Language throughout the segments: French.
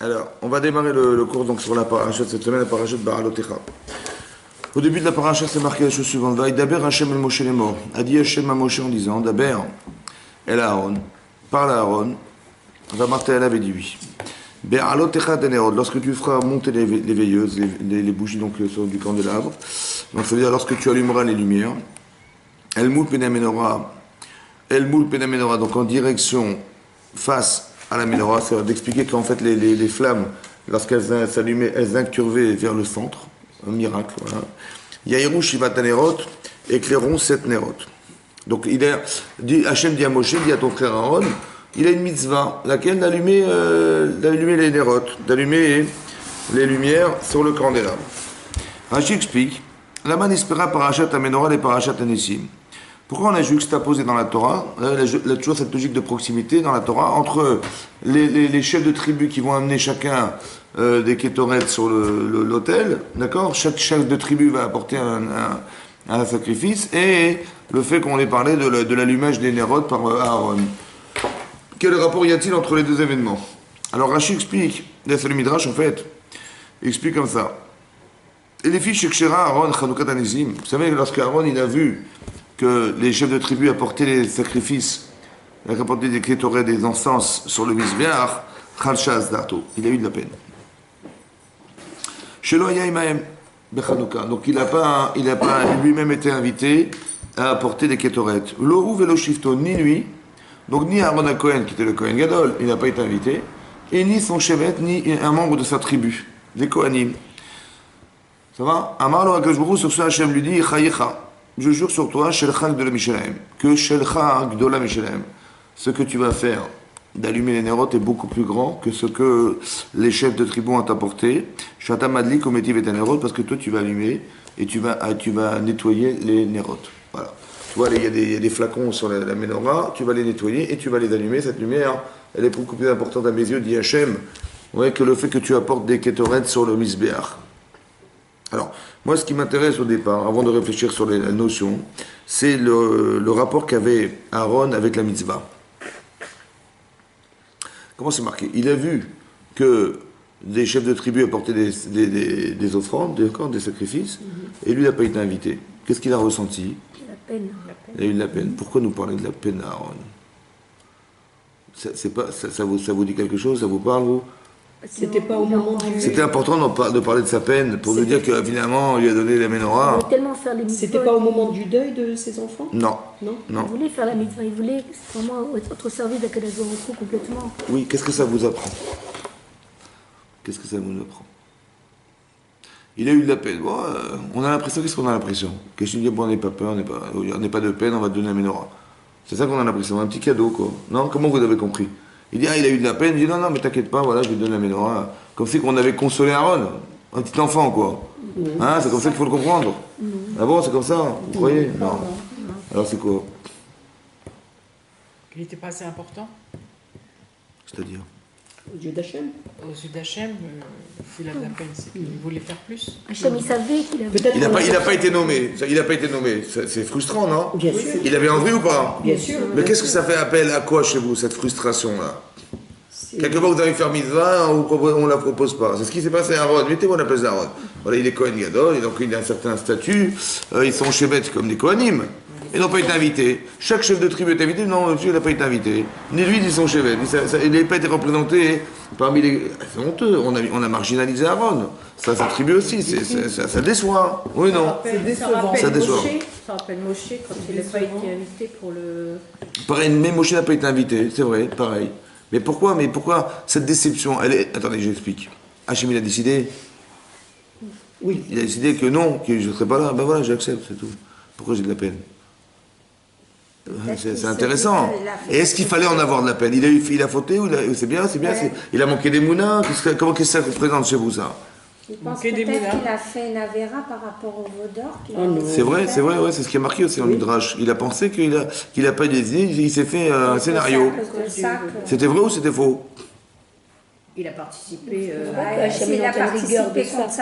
Alors, on va démarrer le cours donc, sur la paracha de cette semaine, la paracha de Ba'alotecha. Au début de la paracha, c'est marqué la chose suivante. Daber Hashem el Moshe les morts. A dit Hashem à Moshe en disant Daber el Aaron, parle à Aaron, va marter elle avait dit oui. Ba'alotecha denerod, lorsque tu feras monter les veilleuses, les bougies donc sur du candélabre, donc ça veut dire lorsque tu allumeras les lumières, El Moul Penamenora, donc en direction face à la menorah, c'est d'expliquer qu'en fait les flammes, lorsqu'elles s'allumaient, elles incurvaient vers le centre, un miracle, voilà. Yaïrou Shivat Nerot, éclairons 7 Nerot. Donc Hachem dit à Moshe, dit à ton frère Aaron, il a une mitzvah, laquelle d'allumer les Nerot, d'allumer les lumières sur le candélabre. Rashi explique, la man espéra parachat à menorah et parachat à Nessim. Pourquoi on a juxtaposé dans la Torah, il y a toujours cette logique de proximité dans la Torah, entre les chefs de tribu qui vont amener chacun des kétorets sur l'autel, d'accord? Chaque chef de tribu va apporter un sacrifice, et le fait qu'on ait parlé de l'allumage des Nérot par Aaron. Quel rapport y a-t-il entre les deux événements? Alors Rashi explique, le Midrash en fait, explique comme ça. Et les filles Shekshera Aaron Chanoukat Anesim, vous savez, lorsque Aaron il a vu que les chefs de tribu apportaient les sacrifices, apportaient des kétorets, des encens sur le misbéach, Chalshaz Dato, il a eu de la peine. Shelo Yaïmaem Bechanouka, donc il n'a pas lui-même été invité à apporter des kétorets. L'Oru Velo Shifto, ni lui, donc ni Aaron HaKohen, qui était le Kohen Gadol, il n'a pas été invité, et ni son chevet, ni un membre de sa tribu, des Kohanim. Ça va? Amar lo HaKadosh Baruch Hu, sur ce Hachem lui dit, Chayecha. Je jure sur toi, Shelcha Gdola Mishalem, que Shelcha Gdola Mishalem, ce que tu vas faire d'allumer les nérotes est beaucoup plus grand que ce que les chefs de tribu ont apporté. Shata Madli Kometiv et nérotes, parce que toi tu vas allumer et tu vas nettoyer les nérotes. Voilà. Tu vois, il y a des flacons sur la menorah, tu vas les nettoyer et tu vas les allumer. Cette lumière, elle est beaucoup plus importante à mes yeux, dit Hachem, ouais, que le fait que tu apportes des kétorets sur le misbéach. Alors, moi, ce qui m'intéresse au départ, avant de réfléchir sur la notion, c'est le rapport qu'avait Aaron avec la mitzvah. Comment c'est marqué? Il a vu que des chefs de tribu apportaient des offrandes, des sacrifices, et lui n'a pas été invité. Qu'est-ce qu'il a ressenti? La peine. Il a eu de la peine. Pourquoi nous parler de la peine à Aaron? Ça vous dit quelque chose? Ça vous parle, vous? C'était pas au moment du... C'était important de parler de sa peine pour nous dire que finalement il lui a donné la menorah. Il voulait tellement faire les mitzvot. C'était pas au moment du deuil de ses enfants? Non. Non. Il voulait faire la mitzvah, il voulait vraiment être au service d'Akadosh Baruch Hu complètement. Oui, qu'est-ce que ça vous apprend? Qu'est-ce que ça vous apprend? Il a eu de la peine. Bon, on a l'impression, qu'est-ce qu'on a l'impression? Que je dis, bon, on n'est pas peur, on n'est pas de peine, on va te donner la menorah. C'est ça qu'on a l'impression, un petit cadeau, quoi. Non? Comment vous avez compris? Il dit, il a eu de la peine. Il dit, non, mais t'inquiète pas, voilà, je lui donne la menorah. Comme si qu'on avait consolé Aaron, un petit enfant, quoi. Hein, c'est comme ça qu'il faut le comprendre. Ah bon, c'est comme ça? Vous croyez? Non. Alors c'est quoi? Il n'était pas assez important. C'est-à-dire? Aux yeux d'Hachem. Aux yeux d'Hachem, s'il a de la peine, c'est qu'il voulait faire plus. Hachem, il savait qu'il avait... Il n'a pas été nommé. Il n'a pas été nommé. C'est frustrant, non? Bien sûr. Il avait envie ou pas? Bien sûr. Mais qu'est-ce que ça fait appel à quoi chez vous, cette frustration-là? Quelquefois, vous avez fait mitzvah, on ne la propose pas. C'est ce qui s'est passé à Aaron. Mettez-vous à la place d'Aaron. Voilà, il est Kohen Gadol, et donc il a un certain statut. Ils sont chevet comme des Kohanim. Ils n'ont pas été invités. Chaque chef de tribu est invité. Non, monsieur, il n'a pas été invité. Ni lui, ni son chevet. Il n'a pas été représenté parmi les... C'est honteux. On a marginalisé Aaron. Ça tribu aussi. Ça déçoit. Oui, non. C'est décevant. Ça déçoit. Ça rappelle Moshe quand il n'a pas été invité pour le... Pareil, même Moshe n'a pas été invité. C'est vrai, pareil. Mais pourquoi cette déception? Attendez, j'explique. Hachem, il a décidé. Oui. Il a décidé que non, que je ne serais pas là. Ben voilà, j'accepte, c'est tout. Pourquoi j'ai de la peine? C'est intéressant. Et est-ce qu'il fallait en avoir de la peine? Il a fauté ou c'est bien? Ouais. Il a manqué des mounas? Qu'est-ce que ça représente chez vous, ça? Je pense peut-être qu'il a fait une avéra par rapport au vaudor. C'est vrai, ouais, c'est ce qui a marqué aussi en Midrash. Il a pensé qu'il a pas désigné, il s'est fait un scénario. C'était vrai ou c'était faux? Il a participé.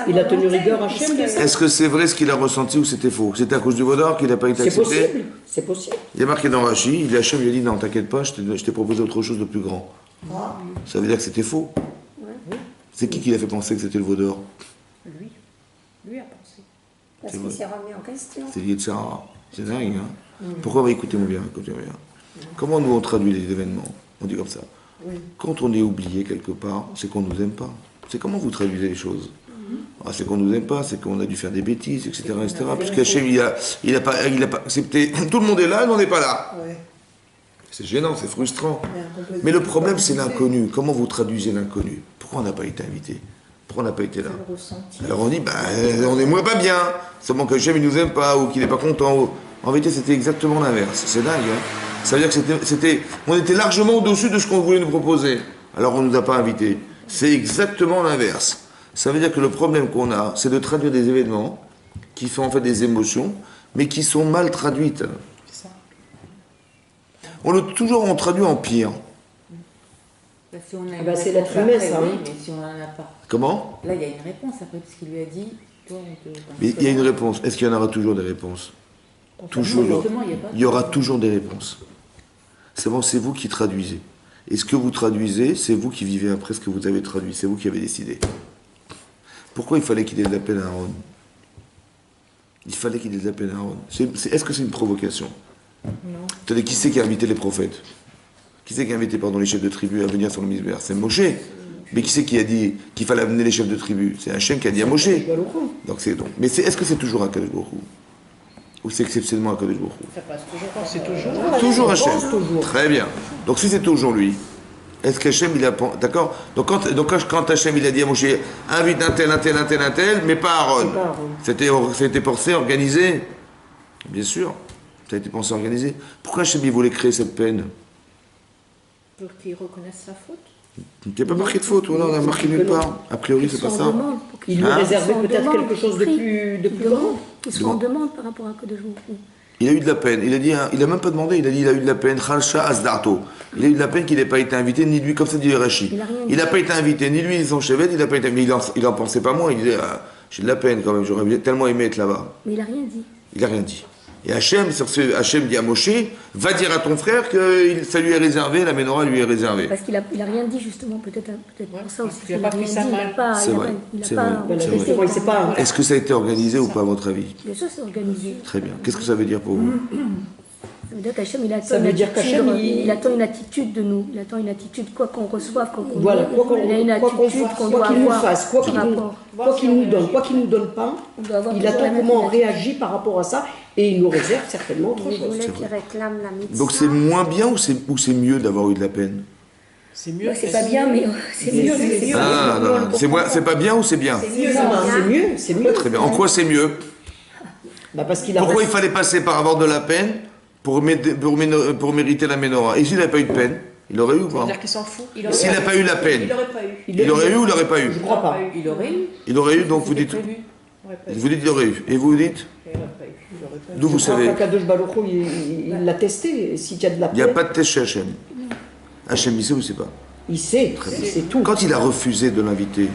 Il a tenu rigueur Hachem de ça. Est-ce que c'est vrai ce qu'il a ressenti ou c'était faux? C'était à cause du vaudor qu'il n'a pas été accepté? C'est possible. Il y a marqué dans Rashi, Hachem lui a dit non, t'inquiète pas, je t'ai proposé autre chose de plus grand. Ça veut dire que c'était faux. C'est qui l'a fait penser que c'était le veau d'or? Lui. Lui a pensé. Parce C'est qu'il vrai. s'est remis en question. C'est lié de ça. C'est dingue, hein. Pourquoi? Écoutez-moi bien, écoutez-moi bien. Comment nous on traduit les événements? On dit comme ça. Quand on est oublié quelque part, c'est qu'on nous aime pas. C'est comment vous traduisez les choses? Ah, c'est qu'on nous aime pas, c'est qu'on a dû faire des bêtises, etc., etc. Parce qu'Hachem, il a pas accepté. Tout le monde est là, mais on n'est pas là. Ouais. C'est gênant, c'est frustrant. Il y a un complètement Mais le problème, c'est organisé. l'inconnu. Comment vous traduisez l'inconnu? Pourquoi on n'a pas été invité? Pourquoi on n'a pas été là? Le ressenti. Alors on dit, on est moins pas bien. Seulement que Hachem, il nous aime pas, ou qu'il n'est pas content. En vérité, c'était exactement l'inverse. C'est dingue, hein. Ça veut dire que on était largement au-dessus de ce qu'on voulait nous proposer. Alors on ne nous a pas invités. C'est exactement l'inverse. Ça veut dire que le problème qu'on a, c'est de traduire des événements qui sont en fait des émotions, mais qui sont mal traduites. C'est ça. Toujours on traduit en pire. Bah, si on a Ah une bah, c'est réponse l'être humain, après, ça, oui, hein. mais si on n'en a pas. Comment? Là, il y a une réponse après, parce qu'il lui a dit, toi, on te... Mais il y a une réponse. Est-ce qu'il y en aura toujours des réponses? Toujours. Justement, il y a pas. Il y aura toujours des réponses. C'est bon, c'est vous qui traduisez. Et ce que vous traduisez, c'est vous qui vivez après ce que vous avez traduit. C'est vous qui avez décidé. Pourquoi il fallait qu'il ait de la peine à Aaron? Il fallait qu'il ait de la peine à Aaron. Est-ce que c'est une provocation? Non. Attendez, qui c'est qui a invité les prophètes? Qui c'est qui a invité, les chefs de tribu à venir sur le Misber? C'est Moshe. Mais qui c'est qui a dit qu'il fallait amener les chefs de tribu? C'est Hachem qui a dit à Moshe. Mais est-ce que c'est toujours à Kadosh Baruch Hu? Ou c'est exceptionnellement à Kadosh Baruch Hu? Ça passe toujours. C'est toujours. Toujours Hachem. Toujours. Très bien. Donc si c'est toujours lui, est-ce qu'Hachem il a... D'accord. Donc quand Hachem il a dit à Moshe, invite un tel, mais pas Aaron. Pas Aaron. C'était pensé, organisé. Bien sûr. Ça a été pensé, organisé. Pourquoi Hachem il voulait créer cette peine? Pour qu'il reconnaisse sa faute. Il n'y a pas marqué de faute, voilà, on a marqué nulle part. A priori, c'est pas ça. Il lui Hein? réservait Ils sont peut-être en quelque demande, chose de prie. plus grand. Ils sont en demande par rapport à Kadosh Baruch Hu. Il a eu de la peine. Il a dit, il a même pas demandé, il a dit, il a eu de la peine. Khalsha Asdarto. Il a eu de la peine qu'il n'ait pas été invité, ni lui, comme ça dit Rashi. Il a rien Il n'a dit. pas été invité, ni lui, ni son chevet, il n'a pas été invité. Mais il en pensait pas moins. Il disait, j'ai de la peine quand même, j'aurais tellement aimé être là-bas. Mais il n'a rien dit. Il n'a rien dit. Et Hachem dit à Moshe, va dire à ton frère que ça lui est réservé, la menorah lui est réservée. Parce qu'il a rien dit justement, peut-être pour ça aussi. Il a pas pris ça mal. C'est vrai, c'est vrai, c'est vrai. Justement, il sait pas. Est-ce que ça a été organisé ou pas, à votre avis? Bien sûr, c'est organisé. Très bien. Qu'est-ce que ça veut dire pour vous? Ça veut dire qu'Hachem, il attend Ça veut une dire attitude, qu'Hachem, il attend une attitude de nous. Il attend une attitude, quoi qu'on reçoive, quoi qu'on Voilà, ait, quoi il a une attitude qu'on doit qu'il nous avoir fasse, quoi par qu'il nous, rapport. quoi qu'il nous donne, quoi qu'il nous donne pas, On doit avoir il toujours la attend même comment on attitude. réagit par rapport à ça et il nous réserve certainement autre Il chose. voulait qu'il réclame la mitzvah. Donc c'est moins bien ou c'est mieux d'avoir eu de la peine? C'est mieux. C'est pas bien, mais c'est mieux. C'est Ah, non. C'est pas bien ou c'est bien? C'est mieux. Très bien. En quoi c'est mieux? Bah parce qu'il a Pourquoi il fallait passer par avoir de la peine pour mériter la menorah? Et s'il n'avait pas eu de peine, il aurait eu ou pas? C'est-à-dire qu'il s'en fout. S'il n'a pas eu la peine, Il aurait pas eu. il aurait eu ou il n'aurait pas eu? Je crois pas. Il aurait eu. Il aurait eu, donc vous dites, Prévu. Il aurait pas eu. vous dites il aurait eu. Et vous dites, Il aurait pas eu. Il aurait pas eu. d'où vous Je crois savez? qu'Akadosh Baruch Hu, il l'a testé. S'il y a de la Il n'y a peine, pas de test chez Hachem. Hachem, il sait ou il sait pas? il sait. C'est tout. Quand il a refusé de l'inviter,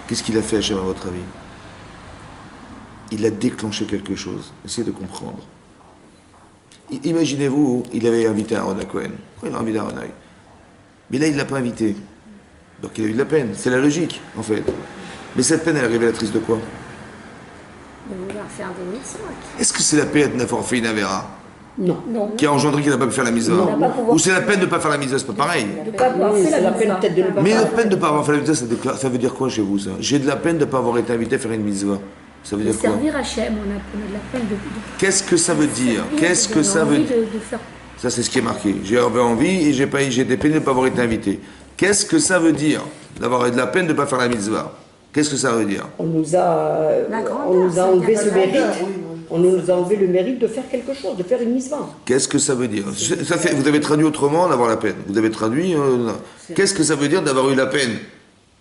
qu'est-ce qu'il a fait Hachem à votre avis? Il a déclenché quelque chose. Essayez de comprendre. Imaginez-vous, il avait invité Aaron à Cohen. Pourquoi il a invité Aaron à Cohen? Mais là, il ne l'a pas invité. Donc il a eu de la peine. C'est la logique, en fait. Mais cette peine, elle est révélatrice de quoi? De vouloir faire des mitzvot. Est-ce que c'est la peine d'avoir fait une avéra Non. Non, qui a engendré qu'il n'a pas pu faire la mitzvah? Il n'a pas pouvoir- Ou c'est la peine de ne pas faire la mitzvah? C'est pas pareil. de ne pas avoir Oui, fait c'est la la peine mitzvah. peut-être de ne pas Mais la faire. peine de ne pas avoir fait la mitzvah, ça veut dire quoi chez vous, ça? J'ai de la peine de ne pas avoir été invité à faire une mitzvah. Ça veut De dire quoi? servir Hachem, on a de la peine de Qu'est-ce que ça veut dire? Qu'est-ce que ça veut dire? de faire. Ça, c'est ce qui est marqué. J'ai envie et j'ai été peiné de ne pas avoir été invité. Qu'est-ce que ça veut dire d'avoir de la peine de ne pas faire la mitzvah? Qu'est-ce que ça veut dire? On nous a, La grandeur, on nous a ça enlevé vient de ce la mérite. grandeur. On nous a enlevé le mérite de faire quelque chose, de faire une mitzvah. Qu'est-ce que ça veut dire? Vous avez traduit autrement d'avoir la peine. Vous avez traduit. Qu'est-ce que ça veut dire d'avoir eu la peine?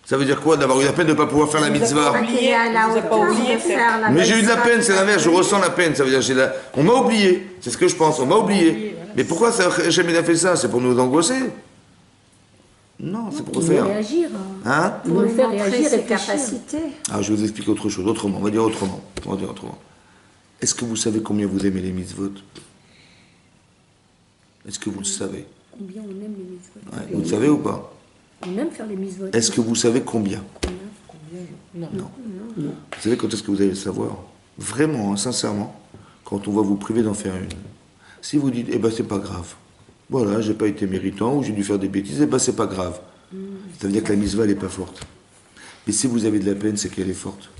Ça veut dire quoi d'avoir eu la peine de ne pas pouvoir faire la mitzvah? Qu'il est à la vous a pas hauteur oublié de faire la Mais j'ai eu de la mitzvah. peine, c'est l'inverse, je ressens la peine. Ça veut dire on m'a oublié. C'est ce que je pense, on m'a oublié. Mais pourquoi Hachem a fait ça? C'est pour nous angoisser? Non, c'est pour Il le veut faire. réagir. Hein? Pour le faire Montrer réagir ses et réfléchir. capacités. Ah, je vais vous expliquer autre chose, autrement. On va dire autrement. Est-ce que vous savez combien vous aimez les mitzvot? Est-ce que vous le savez? Combien on aime les mitzvot. Ouais, vous le savez ou pas? On aime faire les mitzvot. Est-ce que vous savez combien? Non. Vous savez quand est-ce que vous allez le savoir? Vraiment, hein, sincèrement, quand on va vous priver d'en faire une. Si vous dites, eh ben c'est pas grave. Voilà, j'ai pas été méritant ou j'ai dû faire des bêtises, eh ben c'est pas grave. Ça veut dire que la mitzvah, elle est pas forte. Mais si vous avez de la peine, c'est qu'elle est forte.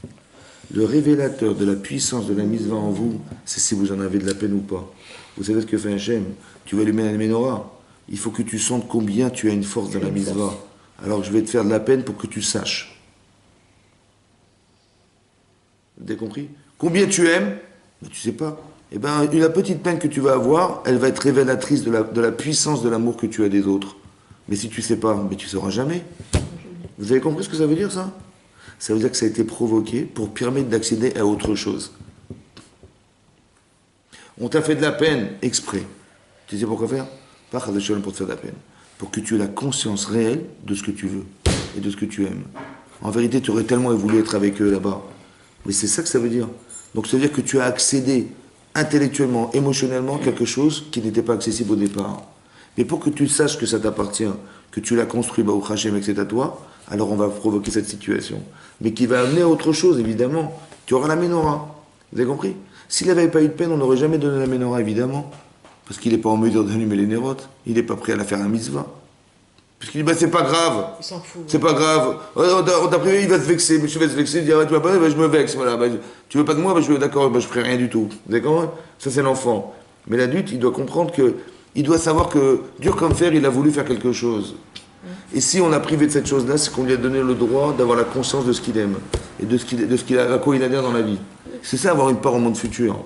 Le révélateur de la puissance de la mitzvah en vous, c'est si vous en avez de la peine ou pas. Vous savez ce que fait Hachem? Tu vas allumer la menorah. Il faut que tu sentes combien tu as une force dans la mitzvah. Alors je vais te faire de la peine pour que tu saches. Vous avez compris? Combien tu aimes? Ben, tu sais pas. Eh bien, la petite peine que tu vas avoir, elle va être révélatrice de la puissance de l'amour que tu as des autres. Mais si tu sais pas, mais tu sauras jamais. Vous avez compris ce que ça veut dire, ça? Ça veut dire que ça a été provoqué pour permettre d'accéder à autre chose. On t'a fait de la peine exprès. Tu sais pourquoi faire? Pas pour te faire de la peine. Pour que tu aies la conscience réelle de ce que tu veux et de ce que tu aimes. En vérité, tu aurais tellement voulu être avec eux là-bas. Mais c'est ça que ça veut dire. Donc ça veut dire que tu as accédé intellectuellement, émotionnellement, quelque chose qui n'était pas accessible au départ. Mais pour que tu saches que ça t'appartient, que tu l'as construit, au Hachem et que c'est à toi, alors on va provoquer cette situation. Mais qui va amener à autre chose, évidemment. Tu auras la menorah. Vous avez compris? S'il n'avait pas eu de peine, on n'aurait jamais donné la menorah, évidemment. Parce qu'il n'est pas en mesure d'allumer les nérotes. Il n'est pas prêt à la faire un mitzvah. Parce qu'il dit, bah, c'est pas grave. Il s'en fout. C'est pas grave. On t'a privé, il va se vexer. Monsieur va se vexer, il dit, ah, tu vas pas, bah, je me vexe. Voilà. Bah, tu veux pas de moi, bah, d'accord, bah, je ferai rien du tout. Vous avez compris? Ça, c'est l'enfant. Mais l'adulte, il doit comprendre que, il doit savoir que, dur comme fer, il a voulu faire quelque chose. Et si on l'a privé de cette chose-là, c'est qu'on lui a donné le droit d'avoir la conscience de ce qu'il aime. Et à quoi il adhère dans la vie. C'est ça, avoir une part au monde futur.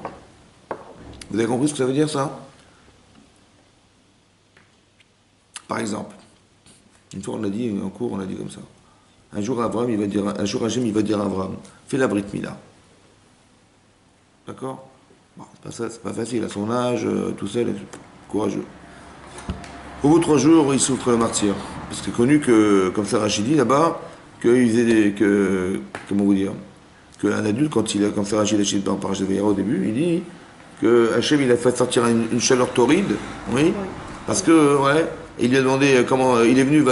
Vous avez compris ce que ça veut dire, ça? Par exemple, une fois on a dit, en cours, on a dit comme ça. Un jour Hachem, il va dire à Abraham, fais la Brit Mila. D'accord? Bon, c'est pas facile, à son âge, tout seul, courageux. Au bout de 3 jours, il souffre le martyr. Parce que c'est connu que, comme ça Rachid dit là-bas, comment vous dire, qu'un adulte, quand ça Rachid a dit dans Parashat Vayera au début, il dit que Hachem, il a fait sortir une chaleur torride, oui, parce que, ouais, il lui a demandé comment, il est venu,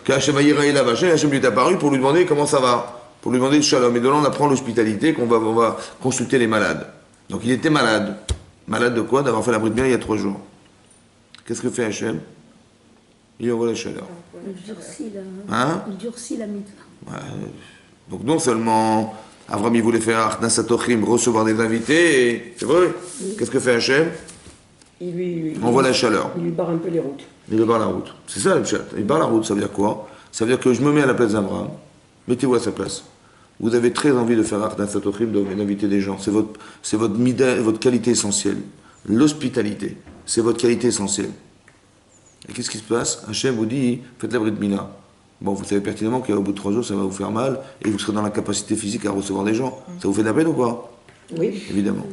que Hachem Vayera est là, Hachem lui est apparu pour lui demander comment ça va, pour lui demander le shalom. Et de là, on apprend l'hospitalité, qu'on va consulter les malades. Donc il était malade. Malade de quoi? D'avoir fait la Brit Mila il y a 3 jours. Qu'est-ce que fait Hachem? Il envoie la chaleur. Il durcit la mitzvah. Ouais. Donc non seulement Abraham il voulait faire Achnat Satochim, recevoir des invités, et c'est vrai. Qu'est-ce que fait Hachem? Il envoie la chaleur. Il lui barre un peu les routes. Il lui barre la route. C'est ça le pshat. Il barre la route, ça veut dire quoi? Ça veut dire que je me mets à la place d'Abraham. Mettez-vous à sa place. Vous avez très envie de faire Achnat Satochim, d'inviter des gens. C'est votre qualité essentielle. L'hospitalité, c'est votre qualité essentielle. Et qu'est-ce qui se passe? Hachem vous dit, faites la Brit Mila. Bon, vous savez pertinemment qu'au bout de 3 jours, ça va vous faire mal, et vous serez dans la capacité physique à recevoir des gens. Ça vous fait de la peine ou pas? Oui. Évidemment.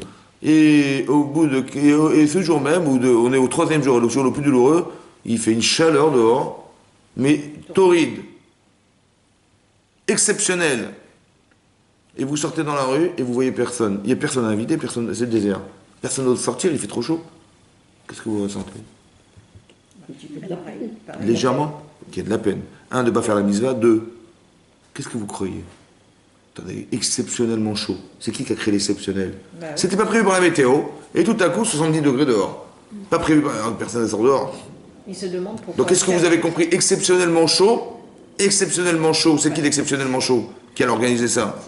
Et ce jour même, on est au 3e jour, le jour le plus douloureux, il fait une chaleur dehors, mais torride, exceptionnelle. Et vous sortez dans la rue, et vous voyez personne. Il n'y a personne à inviter, c'est le désert. Personne d'autre sortir, il fait trop chaud. Qu'est-ce que vous ressentez? Un petit peu de la peine. Légèrement, qu'il y a de la peine. 1, de ne pas faire la mitzvah. 2, qu'est-ce que vous croyez? Attendez, exceptionnellement chaud. C'est qui a créé l'exceptionnel? C'était pas prévu par la météo, et tout à coup, 70 degrés dehors. Pas prévu par personne ne sort dehors. Il se demande pourquoi. Donc qu'est-ce que vous avez compris? Exceptionnellement chaud, c'est qui l'exceptionnellement chaud qui a organisé ça?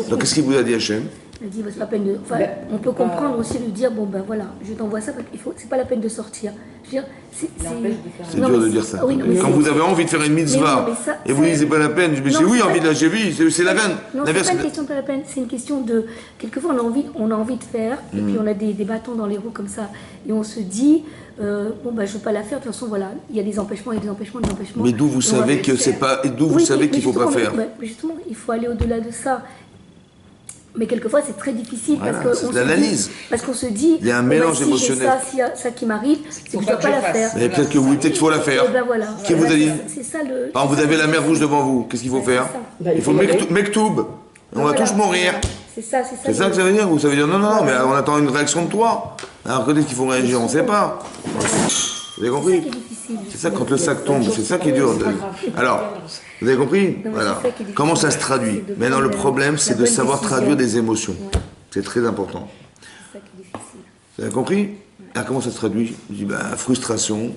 Donc qu'est-ce qu'il vous a dit Hachem? Il dit, bah, c'est pas la peine de. Enfin, on peut comprendre aussi de dire, bon ben voilà, je t'envoie ça, parce qu'il faut, c'est pas la peine de sortir. Je veux dire, c'est dur de dire ça. Oui, quand vous avez envie de faire une mitzvah, et vous dites c'est pas la peine, je me dis oui, envie de lâcher vie, c'est la veine. Non, c'est pas une question de pas la peine, c'est une question de. Quelquefois, on a envie de faire, et puis on a des bâtons dans les roues comme ça, et on se dit, bon ben je veux pas la faire, de toute façon, voilà, il y a des empêchements, Mais d'où vous savez que c'est pas. D'où vous savez qu'il faut pas faire? Justement, il faut aller au-delà de ça. Mais quelquefois, c'est très difficile parce qu'on se dit, il y a un mélange émotionnel. Si y a ça qui m'arrive, c'est que je ne dois pas la faire. Mais peut-être que oui, peut-être qu'il faut la faire. Ben voilà. Qui vous a dit? C'est ça le. Par exemple, vous avez la mer rouge devant vous. Qu'est-ce qu'il faut faire? Il faut mektoub. On va tous mourir. C'est ça. C'est ça que ça veut dire? Vous savez dire non, mais on attend une réaction de toi. Alors qu'est-ce qu'il faut réagir? On ne sait pas. Vous avez C'est ça compris? qui est difficile. C'est ça, quand le sac tombe, c'est ça qui est dur. Alors, vous avez compris? Non, mais Voilà. c'est ça qui est difficile. Comment ça se traduit? C'est de Maintenant, le prendre problème, la c'est de bonne savoir décision. traduire des émotions. Ouais. C'est très important. C'est ça qui est difficile. Vous avez compris? Ah, comment ça se traduit? Je dis, frustration.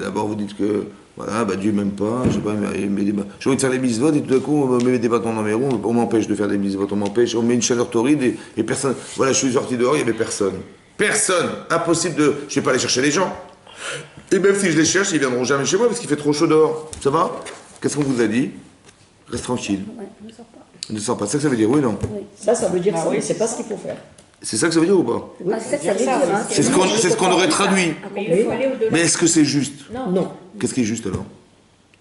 D'abord, vous dites que voilà, Dieu m'aime pas, je sais pas, j'ai envie de faire des mitzvot et tout d'un coup, on me met des bâtons dans mes roues, on m'empêche de faire des mitzvot, on m'empêche, on met une chaleur torride et personne. Voilà, je suis sorti dehors, il n'y avait personne. Personne! Impossible de. Je vais pas aller chercher les gens. Et même si je les cherche, ils viendront jamais chez moi parce qu'il fait trop chaud dehors. Ça va? Qu'est-ce qu'on vous a dit? Reste tranquille. Ouais, ne sors pas. Ne sors pas. C'est ça que ça veut dire, oui, non? Oui. Ça veut dire Ah ça, oui, mais c'est c'est pas ça. ce qu'il faut faire. C'est ça que ça veut dire ou pas? Ah, c'est ça que ça veut dire. Hein. C'est ce qu'on aurait traduit. Mais il faut aller au-delà. Mais est-ce que c'est juste? Non. Qu'est-ce qui est juste alors?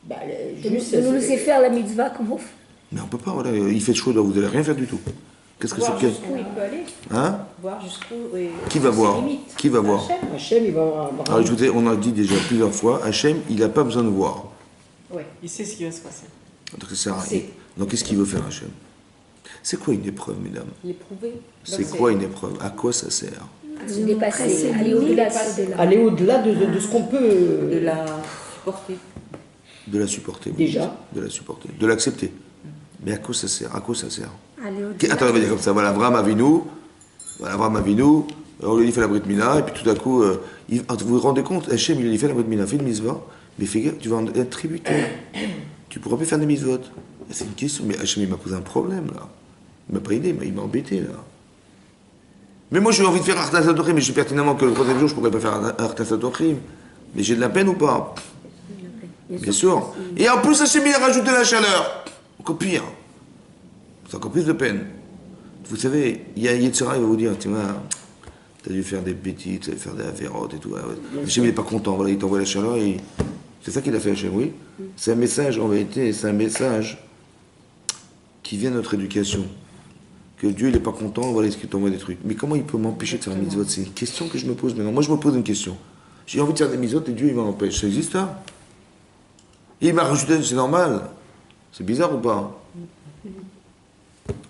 Bah, De nous laisser faire la mitzvah comme on fait. Mais on peut pas, voilà, il fait chaud dehors, vous allez rien faire du tout. Qu'est-ce que c'est Voir que. jusqu'où il peut aller. Hein? Voir jusqu'où. Qui va voir? Qui va voir? Hachem, il va avoir. Alors écoutez, on a dit déjà plusieurs fois, Hachem, il n'a pas besoin de voir. Oui, il sait ce qui va se passer. Donc, ça sert à rien. Donc qu'est-ce qu'il veut faire Hachem? C'est quoi une épreuve, mesdames? L'éprouver. C'est quoi une épreuve? À quoi ça sert? À se dépasser, aller au-delà, au-delà. Aller au-delà de ce qu'on De peut. la supporter. De la supporter. oui. Déjà. De la supporter. De l'accepter. Mais à quoi ça sert? À quoi ça sert? Aller au-delà. Attends, on va dire comme ça. Voilà, Avraham Avinu. Voilà, Avraham Avinu. On lui fait la Brit Mila. Et puis tout d'un coup, vous vous rendez compte, Hachem, il lui fait la Brit Mila, fait une mitzvah. Mais fais gaffe, tu vas en être tributaire. Tu pourras plus faire des mitzvot. C'est une question. Mais Hachem, il m'a posé un problème, là. Il m'a pas aidé, mais il m'a embêté, là. Mais moi, j'ai envie de faire Artas Adochim, mais je sais pertinemment que le troisième jour, je ne pourrais pas faire Artas Adochim. Mais j'ai de la peine ou pas? Bien sûr. Et en plus, Hachem, il a rajouté la chaleur. Encore pire. C'est encore plus de peine. Vous savez, il y a Yetzirah, il va vous dire, tu vois, t'as dû faire des bêtises, t'as dû faire des avérotes et tout. Hachem, il n'est pas content, voilà, il t'envoie la chaleur et... C'est ça qu'il a fait, Hachem, oui. C'est un message, en vérité, c'est un message qui vient de notre éducation. Que Dieu, il n'est pas content, voilà, il t'envoie des trucs. Mais comment il peut m'empêcher de faire un mitzvot? C'est une question que je me pose maintenant. Moi, je me pose une question. J'ai envie de faire des mitzvot et Dieu, il m'empêche. Ça existe, ça? Il m'a rajouté, c'est normal. C'est bizarre ou pas?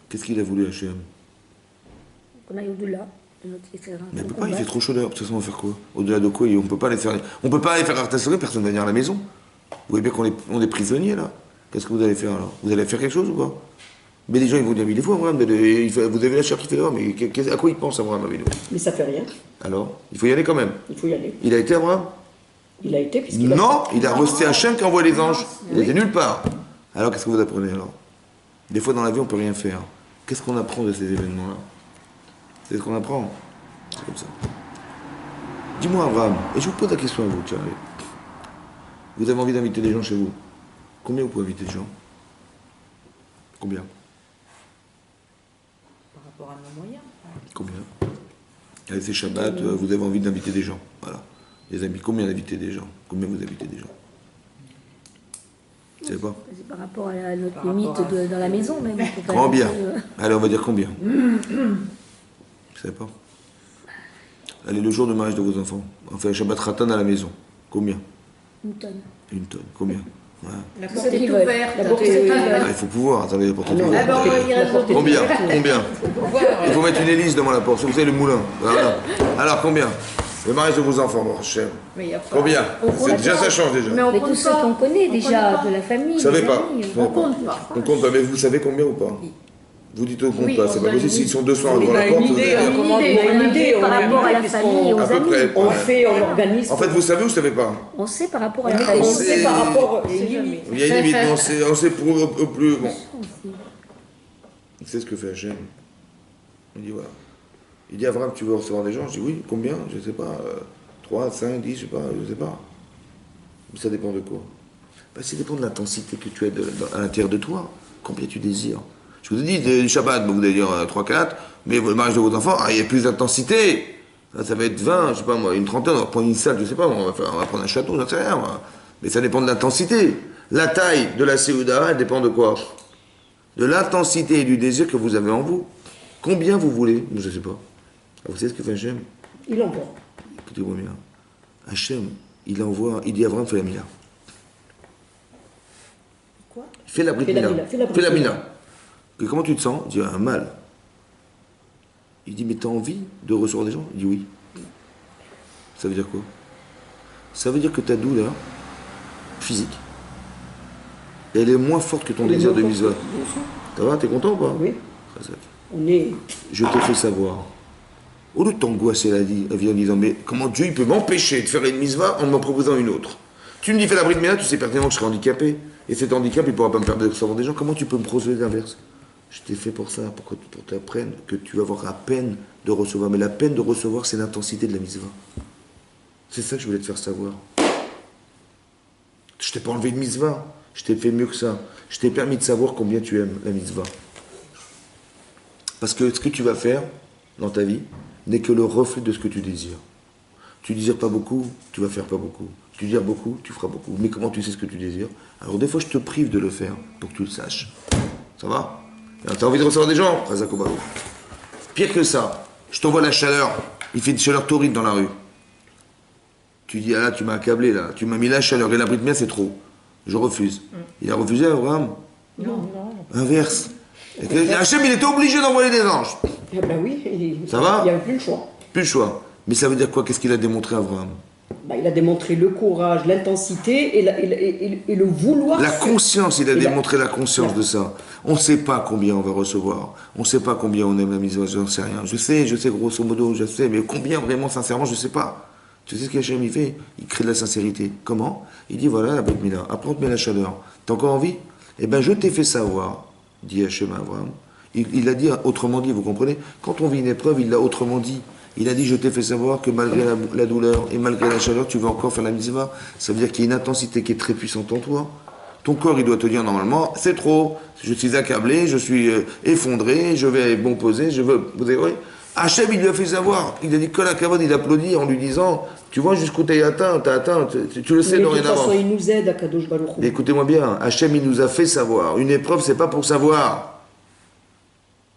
Qu'est-ce qu'il a voulu, Hachem? On aille au-delà de notre etc. Mais il peut pas, il fait trop chaud dehors. De toute façon, on va faire quoi? Au-delà de quoi? On peut pas aller faire. On peut pas aller faire Artasouré, personne ne va venir à la maison. Vous voyez bien qu'on est prisonniers, là. Qu'est-ce que vous allez faire, alors? Vous allez faire quelque chose ou pas? Mais les gens, ils vont dire, mais il est fou, Abraham, vous avez la chair qui fait dehors, mais à quoi il pense, Abraham, avec nous? Mais ça fait rien. Alors, il faut y aller quand même. Il faut y aller. Il a été, Abraham? Il a été, puisqu'il a. Non, il a resté Hachem qui envoie les anges. Il était nulle part. Alors, qu'est-ce que vous apprenez, alors? Des fois, dans la vie, on peut rien faire. Qu'est-ce qu'on apprend de ces événements-là? C'est ce qu'on apprend. C'est comme ça. Dis-moi, Abraham, et je vous pose la question à vous, tiens, allez. Vous avez envie d'inviter des gens chez vous? Combien vous pouvez inviter des gens? Combien? Par rapport à nos moyens. Combien? Allez, c'est Shabbat, vous avez envie d'inviter des gens. Voilà. Les amis, combien d'inviter des gens? Combien vous invitez des gens? Vous savez pas? C'est par rapport à notre Par limite rapport à- dans la maison, même. Faut pas Combien? inviter, Allez, on va dire combien? Vous savez pas? Allez, le jour de mariage de vos enfants, on fait un Shabbat Ratan à la maison. Combien? une tonne. Une tonne. Combien? Voilà. La Ceux porte qui est veulent. ouverte. La porte est ouverte. Ah, il faut pouvoir, attendez, la porte est non, ouverte. la porte est- il reste la porte est Combien? ouverte. Combien? Il faut mettre une hélice devant la porte. Vous savez, le moulin. Voilà. Alors, combien? Le mariage de vos enfants, bon, cher. Mais il y a pas. Combien? C'est déjà, ça change déjà. Mais on Mais tous compte ceux pas. qu'on connaît On déjà, compte de la famille. Vous savez des pas? amis. Vous savez pas. On compte pas, mais vous savez combien ou pas? Vous dites on compte Oui, pas, on c'est pas donne possible. une S'ils sont 200 idée. devant la On a porte, une vous idée, avez- Comment on a une idée, Par on a une rapport à la idée, famille et aux à peu amis. près. On fait, on organise. En fait, vous savez ou vous savez pas? On sait par rapport à la On famille. sait par rapport. Il y a une limite. Il y a une limite, mais on sait pour au plus. Bon. C'est ce que fait Hachem. Il dit voilà. Il dit Abraham, tu veux recevoir des gens? Je dis oui, combien? Je sais pas. 3, 5, 10, je sais pas, je sais pas. Mais ça dépend de quoi? Ben, ça dépend de l'intensité que tu as à l'intérieur de toi. Combien tu désires. Je vous ai dit, du Shabbat, bon, vous allez dire 3, 4, mais le mariage de vos enfants, il y a plus d'intensité. Ça va être 20, je sais pas moi, une trentaine, on va prendre une salle, je sais pas, on va prendre un château, j'en sais rien. Moi. Mais ça dépend de l'intensité. La taille de la Séouda, elle dépend de quoi? De l'intensité et du désir que vous avez en vous. Combien vous voulez? Je ne sais pas. Vous savez ce que fait Hachem? Il envoie. Écoutez-moi bien. Hachem, il envoie, il dit à Abraham, fais la Mila. Quoi? Fais la Brit Fais la Mila. Mila, fais la Brit Fais la Mila. Mila. Et comment tu te sens? Il dit, un mal. Il dit, mais t'as envie de recevoir des gens? Il dit, oui. Ça veut dire quoi? ça veut dire que ta douleur physique, elle est moins forte que ton désir de mitzvah. Ça va, t'es content ou pas? Oui. Chazak. On est. Je t'ai fait savoir. Au lieu de t'angoisser la vie en disant, mais comment Dieu il peut m'empêcher de faire une mitzvah en me proposant une autre? Tu me dis fais la bride ménage, tu sais pertinemment que je serai handicapé. Et cet handicap, il ne pourra pas me permettre de savoir des gens. Comment tu peux me proposer l'inverse? Je t'ai fait pour ça, pour que tu apprennes que tu vas avoir la peine de recevoir. Mais la peine de recevoir, c'est l'intensité de la mitzvah. C'est ça que je voulais te faire savoir. Je t'ai pas enlevé de mitzvah. Je t'ai fait mieux que ça. Je t'ai permis de savoir combien tu aimes la mitzvah. Parce que ce que tu vas faire dans ta vie n'est que le reflet de ce que tu désires. Tu désires pas beaucoup, tu vas faire pas beaucoup. Tu désires beaucoup, tu feras beaucoup. Mais comment tu sais ce que tu désires? Alors des fois, je te prive de le faire pour que tu le saches. Ça va? Tu as envie de recevoir des gens? Razakobao. Pire que ça, je t'envoie la chaleur. Il fait une chaleur torride dans la rue. Tu dis, ah là, tu m'as accablé, là. Tu m'as mis la chaleur et la bride c'est trop. Je refuse. Il a refusé, Abraham? Non. Inverse. Hachem, il était obligé d'envoyer des anges. Ah ben oui. Ça va? Il n'y avait plus le choix. Plus le choix. Mais ça veut dire quoi? Qu'est-ce qu'il a démontré à Abraham? Ben, il a démontré le courage, l'intensité et le vouloir. La conscience, il a Et démontré la conscience de ça. On ne sait pas combien on va recevoir. On ne sait pas combien on aime la mise, je n'en sais rien. Je sais grosso modo, je sais, mais combien vraiment, sincèrement, je ne sais pas. Tu sais ce qu'Hachem il fait? Il crée de la sincérité. Comment? Il dit voilà la bête Mila, après on te met la chaleur. T'as encore envie? Eh bien je t'ai fait savoir, dit Hachem à Abraham. Il l'a dit autrement dit, vous comprenez? Quand on vit une épreuve, il l'a autrement dit. Il a dit, je t'ai fait savoir que malgré la douleur et malgré la chaleur, tu vas encore faire la mitzvah. Ça veut dire qu'il y a une intensité qui est très puissante en toi. Ton corps, il doit te dire normalement, c'est trop, je suis accablé, je suis effondré, je vais bon poser, je veux... Vous avez vu? Hachem, il lui a fait savoir. Il a dit que la cavade, il applaudit en lui disant, tu vois jusqu'où t'as atteint, tu le sais dorénavant. De toute façon, il nous aide à Kadosh Baruch Hu. Écoutez-moi bien, Hachem, il nous a fait savoir. Une épreuve, c'est pas pour savoir.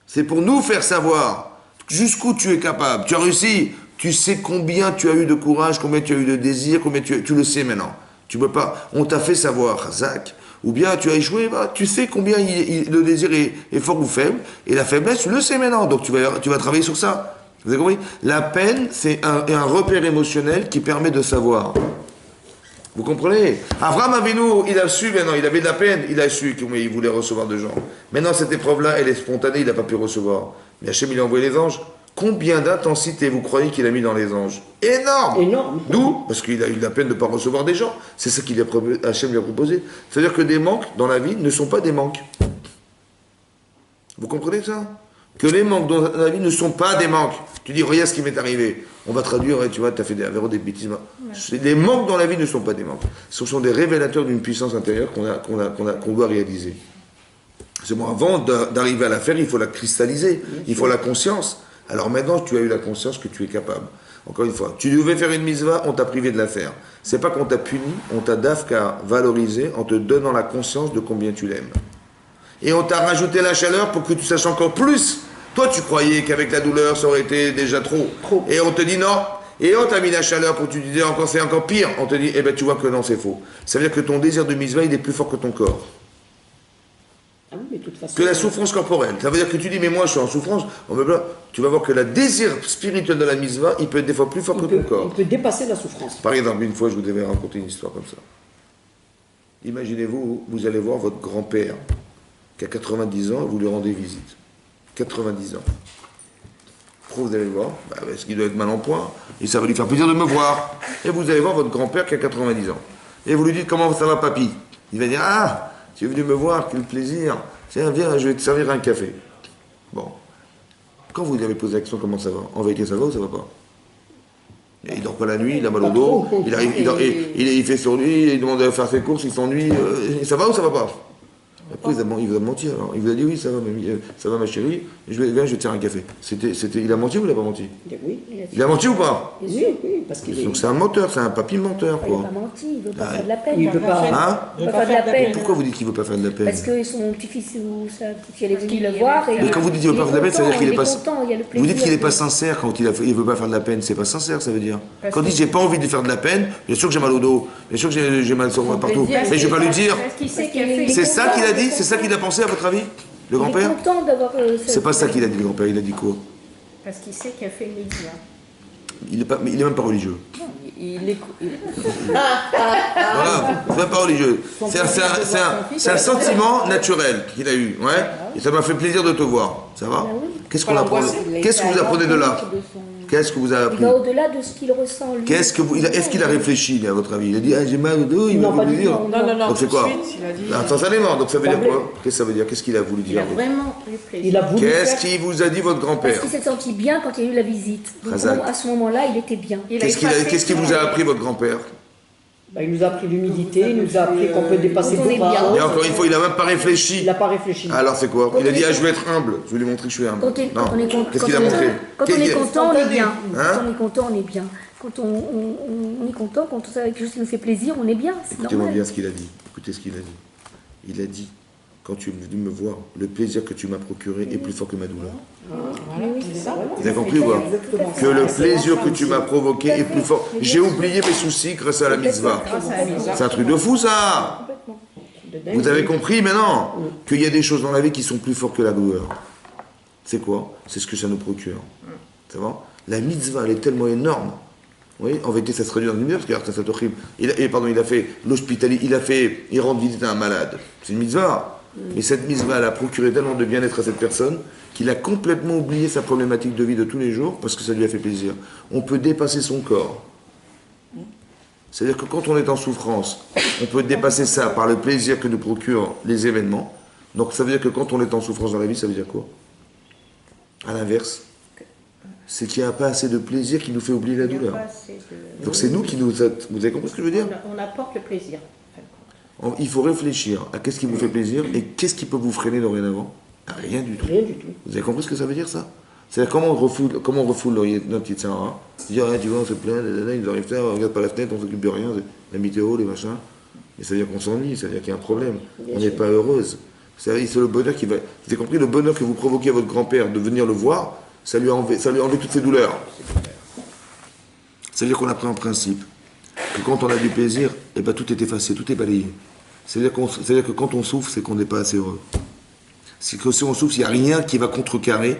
C'est pour nous faire savoir. Jusqu'où tu es capable. Tu as réussi. Tu sais combien tu as eu de courage, combien tu as eu de désir, combien tu le sais maintenant. Tu peux pas. On t'a fait savoir, Zach. Ou bien tu as échoué, bah, tu sais combien le désir est fort ou faible. Et la faiblesse, tu le sais maintenant. Donc tu vas travailler sur ça. Vous avez compris? La peine, c'est un repère émotionnel qui permet de savoir. Vous comprenez? Abraham Avinu, il a su maintenant, il avait de la peine, il a su qu'il voulait recevoir de gens. Maintenant, cette épreuve-là, elle est spontanée, il n'a pas pu recevoir. Mais Hachem, il a envoyé les anges. Combien d'intensité vous croyez qu'il a mis dans les anges? Énorme! Énorme. D'où? Parce qu'il a eu la peine de ne pas recevoir des gens. C'est ça Hachem lui a proposé. C'est-à-dire que des manques dans la vie ne sont pas des manques. Vous comprenez ça? Que les manques dans la vie ne sont pas des manques. Tu dis, regarde ce qui m'est arrivé. On va traduire, tu vois, tu as fait des bêtises. Ouais. Les manques dans la vie ne sont pas des manques. Ce sont des révélateurs d'une puissance intérieure qu'on doit réaliser. C'est bon, avant d'arriver à la faire, il faut la cristalliser. Il faut la conscience. Alors maintenant, tu as eu la conscience que tu es capable. Encore une fois, tu devais faire une mitzvah, on t'a privé de la faire. C'est pas qu'on t'a puni, on t'a dafka valorisé en te donnant la conscience de combien tu l'aimes. Et on t'a rajouté la chaleur pour que tu saches encore plus. Toi, tu croyais qu'avec la douleur, ça aurait été déjà trop. Et on te dit non. Et on t'a mis la chaleur pour que tu te dises encore, c'est encore pire. On te dit, eh bien, tu vois que non, c'est faux. Ça veut dire que ton désir de mitzvah, il est plus fort que ton corps. Ah oui, mais de toute façon, que la souffrance corporelle. Ça veut dire que tu dis, mais moi, je suis en souffrance. Tu vas voir que le désir spirituel de la mitzvah, il peut être des fois plus fort que ton corps. Il peut dépasser la souffrance. Par exemple, une fois, je vous devais raconter une histoire comme ça. Imaginez-vous, vous allez voir votre grand-père, qui a 90 ans, et vous lui rendez visite. 90 ans. Pourquoi vous allez le voir? Parce qu'il doit être mal en point, et ça va lui faire plaisir de me voir. Et vous allez voir votre grand-père qui a 90 ans. Et vous lui dites, comment ça va, papy? Il va dire, ah, tu es venu me voir, quel plaisir. Tiens, viens, je vais te servir un café. Bon. Quand vous lui avez posé la question, comment ça va? En vérité, ça va ou ça va pas? Et il dort pas la nuit, il a mal au dos, il arrive, il fait sur lui, il demande à faire ses courses, il s'ennuie. Ça va ou ça va pas? Après, il vous a menti alors. Il vous a dit oui, ça va ma chérie, viens, je vais te faire un café. Il a menti ou il n'a pas menti? Oui. Il a menti ou pas? Oui, parce qu'il Donc c'est un menteur, c'est un papy menteur, quoi. Il n'a pas menti, il ne veut pas faire de la peine. Il ne veut pas. Hein? Il veut pas faire de la peine. Pourquoi vous dites qu'il ne veut pas faire de la peine? Parce que son petit-fils ou sa petite, elle est venue le voir. Mais quand vous dites qu'il ne veut pas faire de la peine, ça veut dire qu'il n'est pas. Vous dites qu'il n'est pas sincère. sincère quand il ne veut pas faire de la peine. C'est pas sincère, ça veut dire. Quand il dit j'ai pas envie de faire de la peine, bien sûr que j'ai mal au dos, bien sûr que j'ai mal sur moi partout. Mais je ne vais pas lui dire. C'est ça qu'il a dit? C'est ça qu'il a pensé à votre avis? Le grand-père? Il est content d'avoir. C'est pas ça qu'il a dit, le grand-père. Il a dit quoi? Parce qu'il sait qu'il a fait une mitzvah. il est même pas religieux. Il est. Voilà, c'est même pas religieux. C'est un sentiment naturel qu'il a eu. Ouais. Et ça m'a fait plaisir de te voir. Ça va? Qu'est-ce qu'on apprend? Qu'est-ce que vous apprenez de là? Qu'est-ce que vous avez Il appris? va au-delà de ce qu'il ressent lui. Est-ce qu'il a réfléchi, à votre avis? Il a dit, ah, j'ai mal au dos, il m'a voulu dire. Non, Donc c'est tout de quoi? suite, il a dit. Instantanément, donc ça veut dire quoi? Qu'est-ce que ça veut dire? Qu'est-ce qu'il a voulu Il a dire? vraiment pris plaisir. Il a voulu Qu'est-ce faire. qu'il vous a dit votre Parce grand-père? qu'il s'est senti bien quand il y a eu la visite. Donc Khazal. à ce moment-là, il était bien. Qu'est-ce qu'il vous a appris votre grand-père? Bah, il nous a appris l'humilité, il nous a appris qu'on peut dépasser Quand on est beaucoup. bien. Et encore une fois, il n'a même pas réfléchi. Il n'a pas réfléchi. Alors c'est quoi? Il a dit, ah, je vais être humble. Je vais lui montrer que je suis humble. Quand on est content, Qu'est-ce qu'il a montré? quand on est content, on est bien. Hein? Quand on est content, on est bien. Quand on est content, quand on sait quelque chose qui nous fait plaisir, on est bien. C'est Écoutez-moi normal. bien ce qu'il a dit. Écoutez ce qu'il a dit. Il a dit, quand tu es venu me voir, le plaisir que tu m'as procuré est plus fort que ma douleur. Vous avez compris ou pas? Que le plaisir que tu m'as provoqué est plus fort. J'ai oublié mes soucis grâce à la mitzvah. C'est un truc de fou ça. Vous avez compris maintenant qu'il y a des choses dans la vie qui sont plus fortes que la douleur. C'est quoi? C'est ce que ça nous procure. Ça va? La mitzvah, elle est tellement énorme. Oui, en vérité, ça se réduit dans une mitzvah, parce que c'est horrible. Il a fait l'hospitalité, il rend visite à un malade. C'est une mitzvah. Mais cette mitzvah, elle a procuré tellement de bien-être à cette personne qu'il a complètement oublié sa problématique de vie de tous les jours parce que ça lui a fait plaisir. On peut dépasser son corps. C'est-à-dire que quand on est en souffrance, on peut dépasser ça par le plaisir que nous procurent les événements. Donc ça veut dire que quand on est en souffrance dans la vie, ça veut dire quoi? À l'inverse, c'est qu'il n'y a pas assez de plaisir qui nous fait oublier la douleur. Donc c'est nous qui nous... Vous avez compris ce que je veux dire? On apporte le plaisir. Il faut réfléchir à qu'est-ce qui vous fait plaisir et qu'est-ce qui peut vous freiner dorénavant. Rien du tout. Rien du tout. Vous avez compris ce que ça veut dire ça? C'est-à-dire comment on refoule notre petite Sarah? Dire, tu vois, on se plaint, ils nous arrivent ça, on regarde par la fenêtre, on s'occupe de rien, la météo, les machins. Et ça veut dire qu'on s'ennuie, ça veut dire qu'il y a un problème. On n'est pas heureuse. C'est le bonheur qui va... Vous avez compris, le bonheur que vous provoquez à votre grand-père de venir le voir, ça lui a enlevé toutes ses douleurs. Ça veut dire qu'on a pris en principe que quand on a du plaisir, eh ben, tout est effacé, tout est balayé. C'est-à-dire que quand on souffre, c'est qu'on n'est pas assez heureux. C'est que si on souffre, il n'y a rien qui va contrecarrer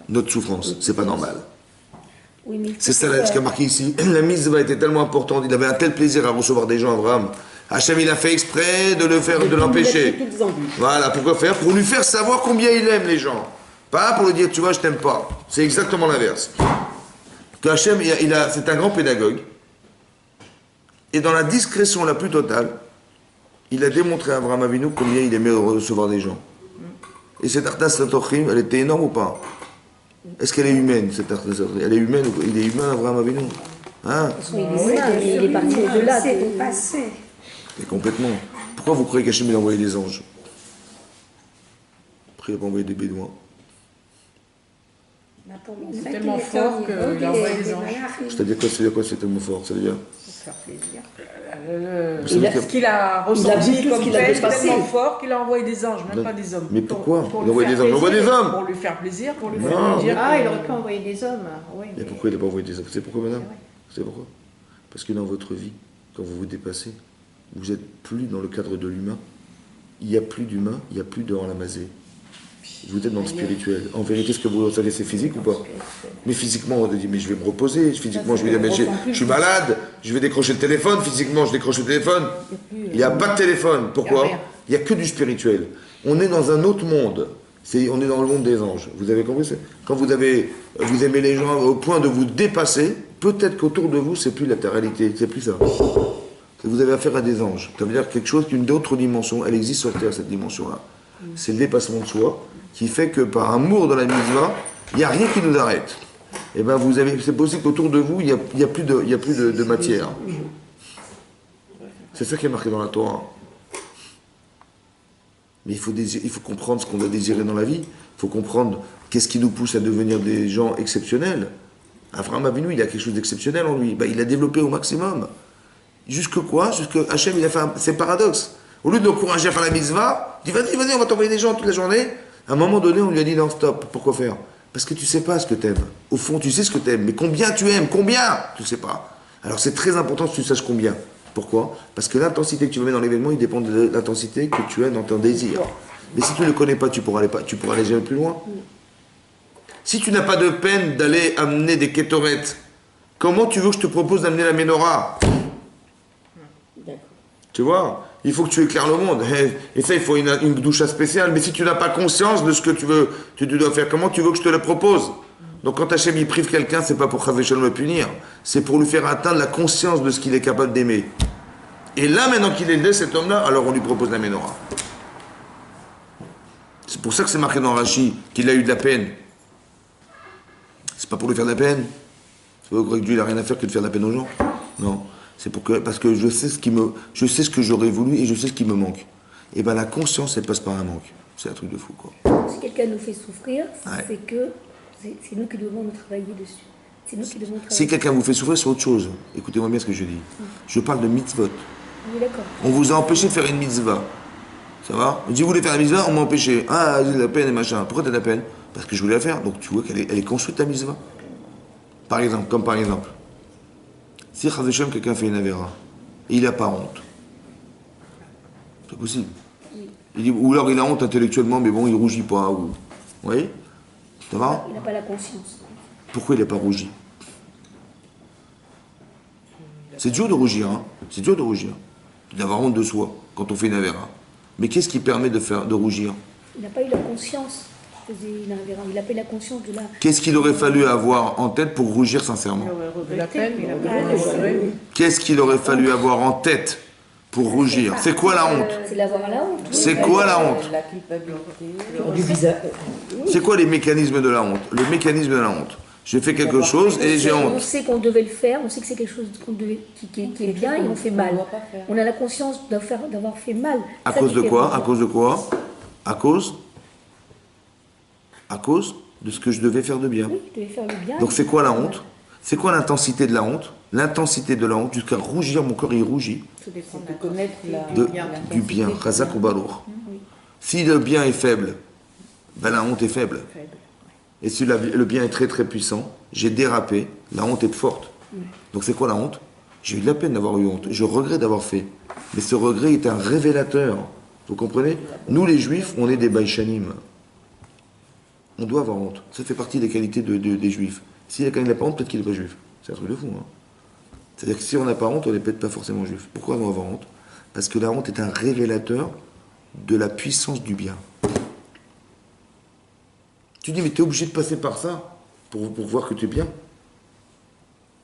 notre souffrance. C'est pas normal. Oui, mais C'est ça ce qu'a marqué ici. La mitzvah était tellement importante. Il avait un tel plaisir à recevoir des gens, Abraham. Hachem, il a fait exprès de l'empêcher. Voilà, pourquoi faire? Pour lui faire savoir combien il aime les gens. Pas pour lui dire, tu vois, je t'aime pas. C'est exactement l'inverse. Que Hachem, c'est un grand pédagogue. Et dans la discrétion la plus totale, il a démontré à Abraham Avinu combien il aimait recevoir des gens. Et cette Artas Satochim, elle était énorme ou pas? Est-ce qu'elle est humaine, cette Artas Satochim? Elle est humaine ou pas? Il est humain, Abraham Avinu? Hein? il est parti au-delà. C'est dépassé. Et complètement. Pourquoi vous croyez qu'Hachem il a envoyé des anges? Après, il n'a pas envoyé des bédouins. C'est tellement fort qu'il a envoyé des anges. C'est-à-dire quoi, c'est tellement fort? Ça veut dire? Faire plaisir. Ce qu'il a ressenti vu tout comme ce qu'il a peine dépassé. tellement fort qu'il a envoyé des anges, même pas des hommes. Mais pourquoi? Pour Il lui envoie faire des hommes. Il envoie plaisir, des hommes. Pour lui faire plaisir, pour lui Non. faire plaisir. Ah, il aurait pu envoyer des hommes. Oui, Mais pourquoi il n'a pas envoyé des hommes? C'est pourquoi, madame? C'est pourquoi? Parce que dans votre vie, quand vous vous dépassez, vous n'êtes plus dans le cadre de l'humain. Il n'y a plus d'humain, il n'y a plus de Olamazé. Vous êtes dans le spirituel. En vérité, ce que vous savez, c'est physique ou pas? Mais physiquement, on dit, mais je vais me reposer. Physiquement, je vais dire, mais je suis malade. Je vais décrocher le téléphone. Physiquement, je décroche le téléphone. Il n'y a pas de téléphone. Pourquoi? Il n'y a que du spirituel. On est dans un autre monde. On est dans le monde des anges. Vous avez compris? Quand vous aimez les gens au point de vous dépasser, peut-être qu'autour de vous, c'est plus la réalité. C'est plus ça. Vous avez affaire à des anges. Ça veut dire quelque chose d'une autre dimension. Elle existe sur Terre, cette dimension-là. C'est le dépassement de soi qui fait que par amour dans la mitzvah, il n'y a rien qui nous arrête. Et ben c'est possible qu'autour de vous, il n'y a plus de matière. C'est ça qui est marqué dans la Torah. Mais il faut comprendre ce qu'on doit désirer dans la vie. Il faut comprendre qu'est-ce qui nous pousse à devenir des gens exceptionnels. Abraham Avinu, il a quelque chose d'exceptionnel en lui. Il a développé au maximum. Jusque quoi? Jusque Hachem, il a fait c'est paradoxe. Au lieu de l'encourager à faire la mitzvah, il dit vas-y, on va t'envoyer des gens toute la journée. À un moment donné, on lui a dit non, stop. Pourquoi faire? Parce que tu sais pas ce que t'aimes. Au fond, tu sais ce que t'aimes, mais combien tu aimes? Combien? Tu sais pas. Alors c'est très important que tu saches combien. Pourquoi? Parce que l'intensité que tu vas mettre dans l'événement, il dépend de l'intensité que tu as dans ton désir. Mais si tu ne le connais pas, tu pourras aller jamais plus loin. Si tu n'as pas de peine d'aller amener des kétorettes Comment tu veux que je te propose d'amener la menorah? D'accord. Tu vois, il faut que tu éclaires le monde. Et ça, il faut une doucha spéciale. Mais si tu n'as pas conscience de ce que tu veux, tu dois faire, comment tu veux que je te le propose? Donc quand Hachem il prive quelqu'un, c'est pas pour Chas v'Shalom le punir, c'est pour lui faire atteindre la conscience de ce qu'il est capable d'aimer. Et là, maintenant qu'il est né, cet homme-là, alors on lui propose la menorah. C'est pour ça que c'est marqué dans Rashi qu'il a eu de la peine. C'est pas pour lui faire de la peine. Vous croyez que Dieu n'a rien à faire que de faire de la peine aux gens? Non. C'est parce que je sais ce que j'aurais voulu et je sais ce qui me manque. Et bien la conscience, elle passe par un manque. C'est un truc de fou, quoi. Si quelqu'un nous fait souffrir, Ouais. c'est que c'est nous qui devons nous travailler dessus. C'est nous qui devons travailler. Si quelqu'un vous fait souffrir, c'est autre chose. Écoutez-moi bien ce que je dis. Je parle de mitzvot. Oui, d'accord. On vous a empêché de faire une mitzvah. Ça va? On dit, vous voulez faire la mitzvah, on m'a empêché. Ah, j'ai de la peine et machin. Pourquoi t'as de la peine? Parce que je voulais la faire. Donc tu vois qu'elle est construite, ta mitzvah. Par exemple, si Chas v'Shalom, quelqu'un fait une avéra, et il n'a pas honte. C'est possible. Il dit, ou alors il a honte intellectuellement, mais bon, il rougit pas. Ou... Vous voyez? Ça va? Il n'a pas la conscience. Pourquoi il n'a pas rougi? C'est dur de rougir, hein? C'est dur de rougir. D'avoir honte de soi quand on fait une avéra. Mais qu'est-ce qui permet de rougir? Il n'a pas eu la conscience. Il n'a pas eu la conscience de la... Qu'est-ce qu'il aurait fallu avoir en tête pour rougir sincèrement? La peine, il a pas Qu'est-ce qu'il aurait fallu avoir en tête pour rougir? C'est quoi la honte? C'est d'avoir la honte. Oui. C'est quoi la honte? La culpabilité. Du visage. C'est quoi les mécanismes de la honte? Le mécanisme de la honte. J'ai fait quelque chose et j'ai On honte. sait qu'on devait le faire, on sait que c'est quelque chose qui est bien et on fait mal. On a la conscience d'avoir fait mal. À Ça cause qui de fait quoi? rougir. À cause de quoi? À cause de ce que je devais faire de bien. Oui, tu devais faire le bien. Donc c'est quoi la honte? C'est quoi l'intensité de la honte? L'intensité de la honte, jusqu'à rougir, mon corps il rougit. Tout dépend De connaître Du bien. Chazak ou balour. Si le bien est faible, ben la honte est faible. Et si le bien est très très puissant, j'ai dérapé, la honte est forte. Donc c'est quoi la honte? J'ai eu de la peine d'avoir eu honte. Je regrette d'avoir fait. Mais ce regret est un révélateur. Vous comprenez? Nous les juifs, on est des baïchanim. On doit avoir honte. Ça fait partie des qualités des juifs. Si quelqu'un n'a pas honte, peut-être qu'il n'est pas juif. C'est un truc de fou. Hein. C'est-à-dire que si on n'a pas honte, on n'est peut-être pas forcément juif. Pourquoi on doit avoir honte? Parce que la honte est un révélateur de la puissance du bien. Tu dis, mais tu es obligé de passer par ça pour voir que tu es bien.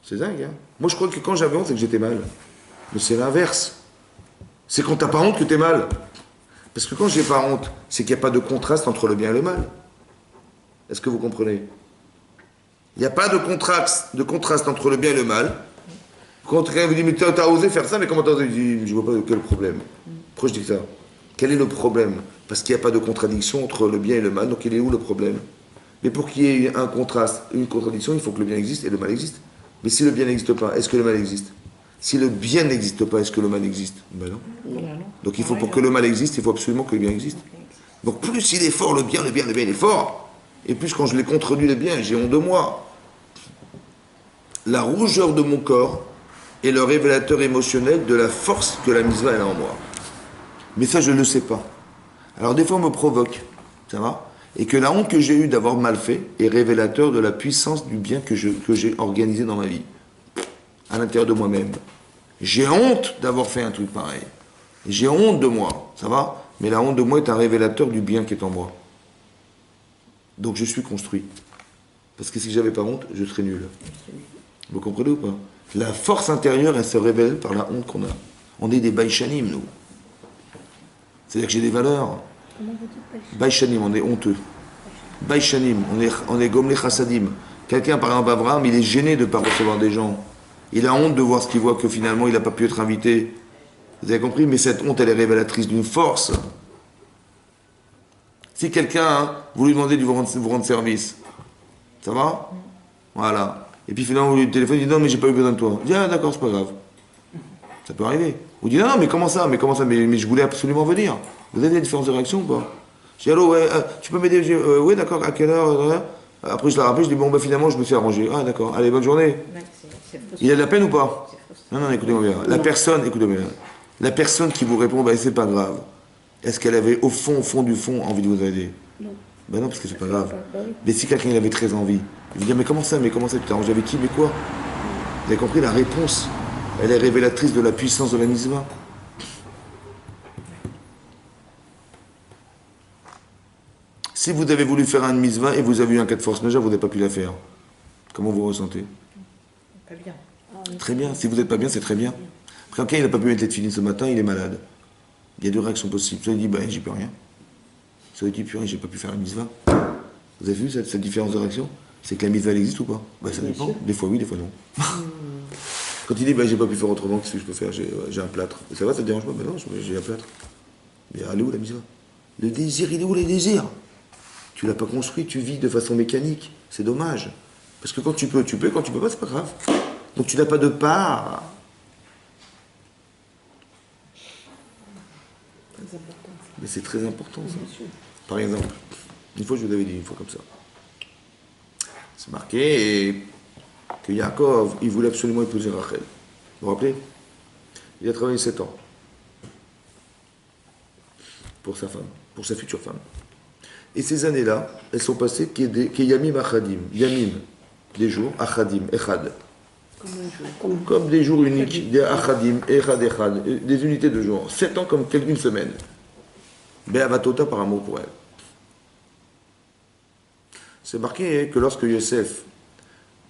C'est dingue, hein. Moi, je crois que quand j'avais honte, c'est que j'étais mal. Mais c'est l'inverse. C'est quand tu n'as pas honte que tu es mal. Parce que quand j'ai pas honte, c'est qu'il n'y a pas de contraste entre le bien et le mal. Est-ce que vous comprenez? Il n'y a pas de contraste entre le bien et le mal. Quand quelqu'un vous dit, mais tu as osé faire ça, mais comment tu as osé? Je dis, je ne vois pas quel problème. Pourquoi je dis ça? Quel est le problème? Parce qu'il n'y a pas de contradiction entre le bien et le mal, donc il est où le problème? Mais pour qu'il y ait un contraste, une contradiction, il faut que le bien existe et le mal existe. Mais si le bien n'existe pas, est-ce que le mal existe? Si le bien n'existe pas, est-ce que le mal existe? Ben non. Donc il faut, pour que le mal existe, il faut absolument que le bien existe. Donc plus il est fort, le bien, il est fort. Et plus quand je l'ai contredit le bien, j'ai honte de moi. La rougeur de mon corps est le révélateur émotionnel de la force que la mitzvah elle a en moi. Mais ça, je ne le sais pas. Alors des fois, on me provoque, ça va? Et que la honte que j'ai eue d'avoir mal fait est révélateur de la puissance du bien que j'ai organisé dans ma vie, à l'intérieur de moi-même. J'ai honte d'avoir fait un truc pareil. J'ai honte de moi, ça va? Mais la honte de moi est un révélateur du bien qui est en moi. Donc je suis construit. Parce que si j'avais pas honte, je serais nul. Vous comprenez ou pas? La force intérieure, elle se révèle par la honte qu'on a. On est des baïchanim, nous. C'est-à-dire que j'ai des valeurs. Comment vous dites? Baïchanim, on est honteux. Baïchanim, on est gomlé chassadim. Quelqu'un, par exemple, Abraham, il est gêné de ne pas recevoir des gens. Il a honte de voir ce qu'il voit, que finalement, il n'a pas pu être invité. Vous avez compris? Mais cette honte, elle est révélatrice d'une force. Si quelqu'un, hein, vous lui demandez de vous rendre service, ça va? Voilà. Et puis finalement, vous lui téléphonez, il dit non, mais j'ai pas eu besoin de toi. Il dit ah, d'accord, c'est pas grave. Ça peut arriver. Vous dites non, mais comment ça? Mais je voulais absolument venir. Vous avez des différences de réaction ou pas? Je dis allô, ouais, tu peux m'aider? Oui, d'accord, à quelle heure? Après, je la rappelle, je dis bon, bah finalement, je me suis arrangé. Ah, d'accord, allez, bonne journée. Il a de la peine ou pas? Non, écoutez-moi bien. Écoutez-moi bien. La personne qui vous répond, bah c'est pas grave. Est-ce qu'elle avait au fond du fond envie de vous aider? Non. Ben non, parce que c'est pas grave. Mais si quelqu'un il avait très envie, il va dire mais comment ça tu t'es arrangé avec qui? Mais quoi? Vous avez compris, la réponse, elle est révélatrice de la puissance de la mitzvah. Si vous avez voulu faire un mitzvah et vous avez eu un cas de force majeure, vous n'avez pas pu la faire. Comment vous ressentez? Pas bien. Très bien. Si vous n'êtes pas bien, c'est très bien. Après, quand il n'a pas pu mettre les tefilines ce matin, il est malade. Il y a deux réactions possibles. Soit il dit, ben, j'y peux rien. Soit il dit, purée, j'ai pas pu faire la mitzvah. Vous avez vu cette différence de réaction? C'est que la mitzvah, elle existe ou pas? Ben, ça dépend. Des fois oui, des fois non. Quand il dit, ben, j'ai pas pu faire autrement, qu'est-ce que je peux faire? J'ai un plâtre. Et ça va, ça te dérange pas? Ben non, j'ai un plâtre. Mais elle est où la mitzvah? Le désir, il est où les désirs? Tu l'as pas construit, tu vis de façon mécanique. C'est dommage. Parce que quand tu peux, tu peux. Quand tu peux pas, c'est pas grave. Donc tu n'as pas de part. Mais c'est très important, ça. Par exemple, une fois, je vous l'avais dit, une fois comme ça. C'est marqué que Yaakov, il voulait absolument épouser Rachel. Vous vous rappelez? Il a travaillé 7 ans pour sa femme, pour sa future femme. Et ces années-là, elles sont passées qui Yamim Achadim. Yamim, des jours, Achadim, Echad. Comme des jours uniques, des Achadim, Echad, des unités de jours. 7 ans comme une semaine. Be'avatota par amour pour elle. C'est marqué que lorsque Yosef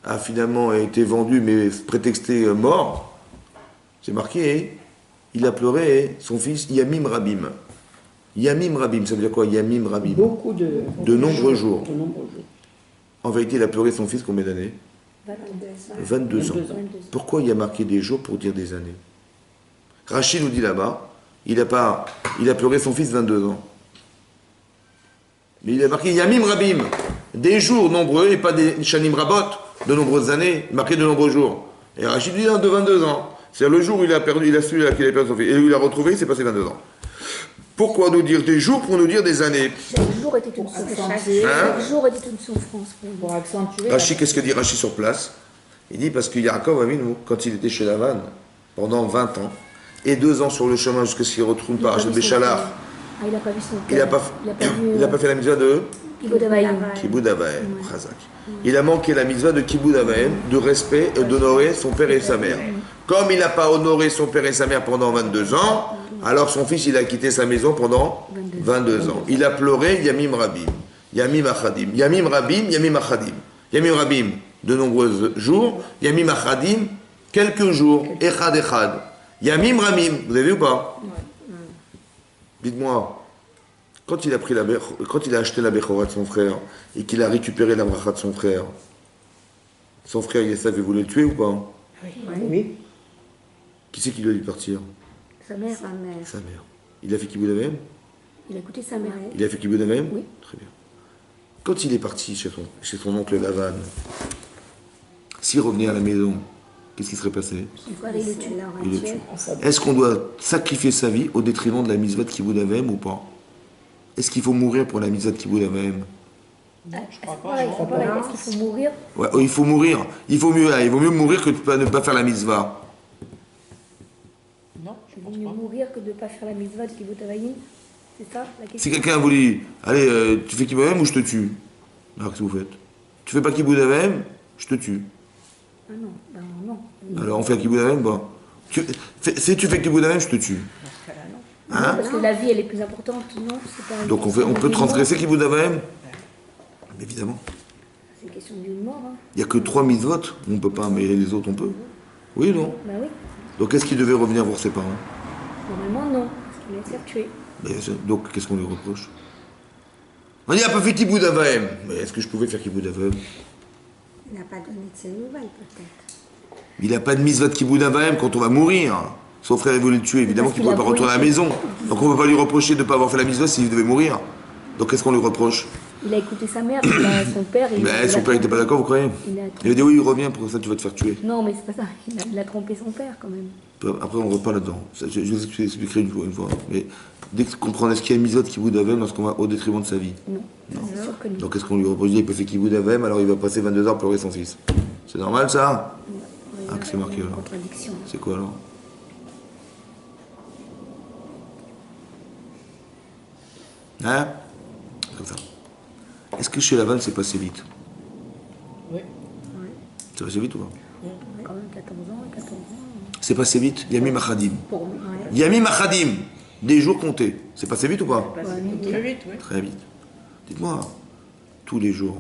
a finalement été vendu, mais prétexté mort, c'est marqué, il a pleuré son fils Yamim Rabim. Yamim Rabim, ça veut dire quoi? Yamim Rabim. De nombreux jours. En vérité, il a pleuré son fils combien d'années? 22 ans. Pourquoi il y a marqué des jours pour dire des années? Rachid nous dit là-bas, il a pleuré son fils 22 ans. Mais il a marqué Yamim Rabim, des jours nombreux et pas des Shanim Rabot, de nombreuses années, marqué de nombreux jours. Et Rachid dit de 22 ans. C'est-à-dire le jour où il a su qu'il avait perdu son fils. Et où il a retrouvé, il s'est passé 22 ans. Pourquoi nous dire des jours pour nous dire des années? Chaque jour était une souffrance. Chaque jour était une souffrance. Pour accentuer. Rachid, qu'est-ce que dit Rachid sur place? Il dit parce que Yaakov Avinu, quand il était chez Lavan, pendant 20 ans, et 2 ans sur le chemin jusqu'à ce qu'il retrouve par Rachid Béchalar, il n'a pas vu son il n'a pas fait la mitzvah de Kibboud Avaim, Chazak. Il a manqué la mitzvah de Kibboud Avaim, de respect et d'honorer son père et sa mère. Comme il n'a pas honoré son père et sa mère pendant 22 ans, alors son fils il a quitté sa maison pendant 22 ans. Il a pleuré Yamim Rabim, Yamim Achadim, Yamim Rabim, Yamim Achadim. Yamim Rabim, de nombreux jours, Yamim Achadim, quelques jours, Echad Echad. Yamim Rabim, vous avez vu ou pas? Dites-moi, quand il a acheté la Bechora de son frère et qu'il a récupéré la bracha de son frère Yessaf, il voulait le tuer ou pas? Oui. Qui c'est qui lui a dit partir? Sa mère. Sa mère. Il a fait Kibboud Avaim? Il a écouté sa mère. Il a fait Kibboud Avaim? Oui. Très bien. Quand il est parti chez son oncle Lavan, s'il revenait à la maison, qu'est-ce qui serait passé? Il le tue. Est-ce qu'on doit sacrifier sa vie au détriment de la mitzvah de Kibboud Avaim ou pas? Est-ce qu'il faut mourir pour la mitzvah de Kibboud Avaim? Je crois pas. Est-ce qu'il faut mourir? Ouais, il faut mourir. Il vaut mieux mourir que de ne pas faire la mitzvah. Non, je Il vaut pense mieux pas. mourir que de ne pas faire la mitzvah de Kibboud Avaim. C'est ça la question? Si quelqu'un vous dit, allez, tu fais Kibboud Avaim ou je te tue? Alors qu'est-ce que vous faites? Tu fais pas Kibboud Avaim, je te tue. Ah non, ben non. Alors on fait Kibboud Avaim, bon. Si tu fais Kibboud Avaim, je te tue. Hein? Parce que la vie elle est plus importante, non? C'est pas Donc on peut transgresser Kibboud Avaim? Évidemment. C'est une question d'une mort. Hein. Il n'y a que 3 mitzvot, on ne peut pas, mais les autres on peut. Oui ou non? Bah oui. Donc est-ce qu'il devait revenir voir ses parents? Normalement non, parce qu'il vient de se faire tuer. Donc qu'est-ce qu'on lui reproche? On dit, il n'a pas fait Kibboud Avaim. Mais est-ce que je pouvais faire Kibboud Avaim? Il n'a pas donné de ses nouvelles, peut-être. Il n'a pas de mitzvah de Kibboud Avaim quand on va mourir. Son frère, il voulait le tuer, évidemment qu'il ne pourrait pas retourner à la maison. Donc on ne peut pas lui reprocher de ne pas avoir fait la mitzvah s'il devait mourir. Donc qu'est-ce qu'on lui reproche? Il a écouté sa mère, son père. Mais son père n'était pas d'accord, vous croyez? Il a dit oui, il revient, pour ça tu vas te faire tuer. Non, mais c'est pas ça. Il a trompé son père quand même. Après, on ne va pas là-dedans. Je vous expliquerai une fois. Mais dès qu'on comprend est-ce qu'il y a une mitzvah de Kibboud Avaim lorsqu'on va au détriment de sa vie? Non, c'est sûr que non. Donc qu'est-ce qu'on lui reproche? Il peut faire Kibboud Avaim, alors il va passer 22 heures à pleurer son fils. C'est normal ça? Ah, que c'est marqué alors. Contradiction. C'est quoi alors? Hein? Comme ça. Est-ce que chez Lavan c'est passé vite? Oui. C'est passé vite ou pas? Quand même. 14 ans, 14 ans. C'est passé vite. Yamim Achadim. Pour lui. Yamim Achadim. Des jours comptés. C'est passé vite ou pas? Très vite, oui. Très vite. Dites-moi, tous les jours,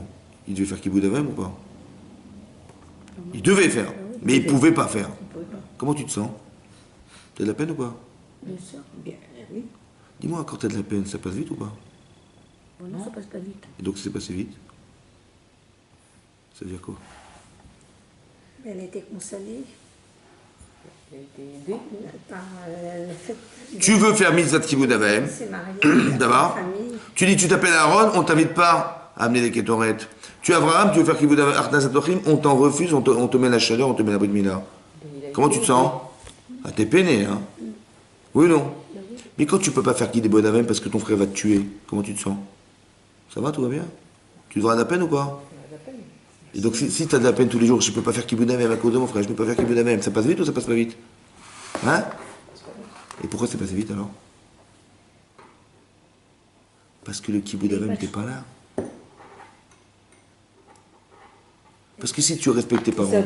il devait faire Kiboud Avem ou pas? Il devait faire, mais il ne pouvait pas faire. Comment tu te sens? Tu as de la peine ou pas? Bien sûr. Bien, oui. Dis-moi, quand tu as de la peine, ça passe vite ou pas? Bon, non, ça passe pas vite. Et donc, c'est passé vite. Ça veut dire quoi? Elle a été consolée Il a été aidé. par le fait Tu veux faire Mitzvah de Kiboud Avem, qu'elle s'est mariée, d'abord. famille. Tu dis, tu t'appelles Aaron, on ne t'invite pas à amener des kétorettes. Tu es Abraham, tu veux faire Kiboud Avem, Arnaz Atochim, on t'en refuse, on te met la chaleur, on te met la Brit Mila. Comment tu te sens? Ah, t'es peiné, hein? Oui ou non? Mais quand tu peux pas faire Kiboud Avem parce que ton frère va te tuer, comment tu te sens? Ça va, tout va bien? Tu devras de la peine ou pas? Et donc, si tu as de la peine tous les jours, je peux pas faire Kiboud Avem à cause de mon frère, je peux pas faire Kiboud Avem, ça passe vite ou ça passe pas vite? Hein? Et pourquoi c'est passé vite alors? Parce que le Kiboud Avem n'était pas là. Parce que si tu respectes tes parents,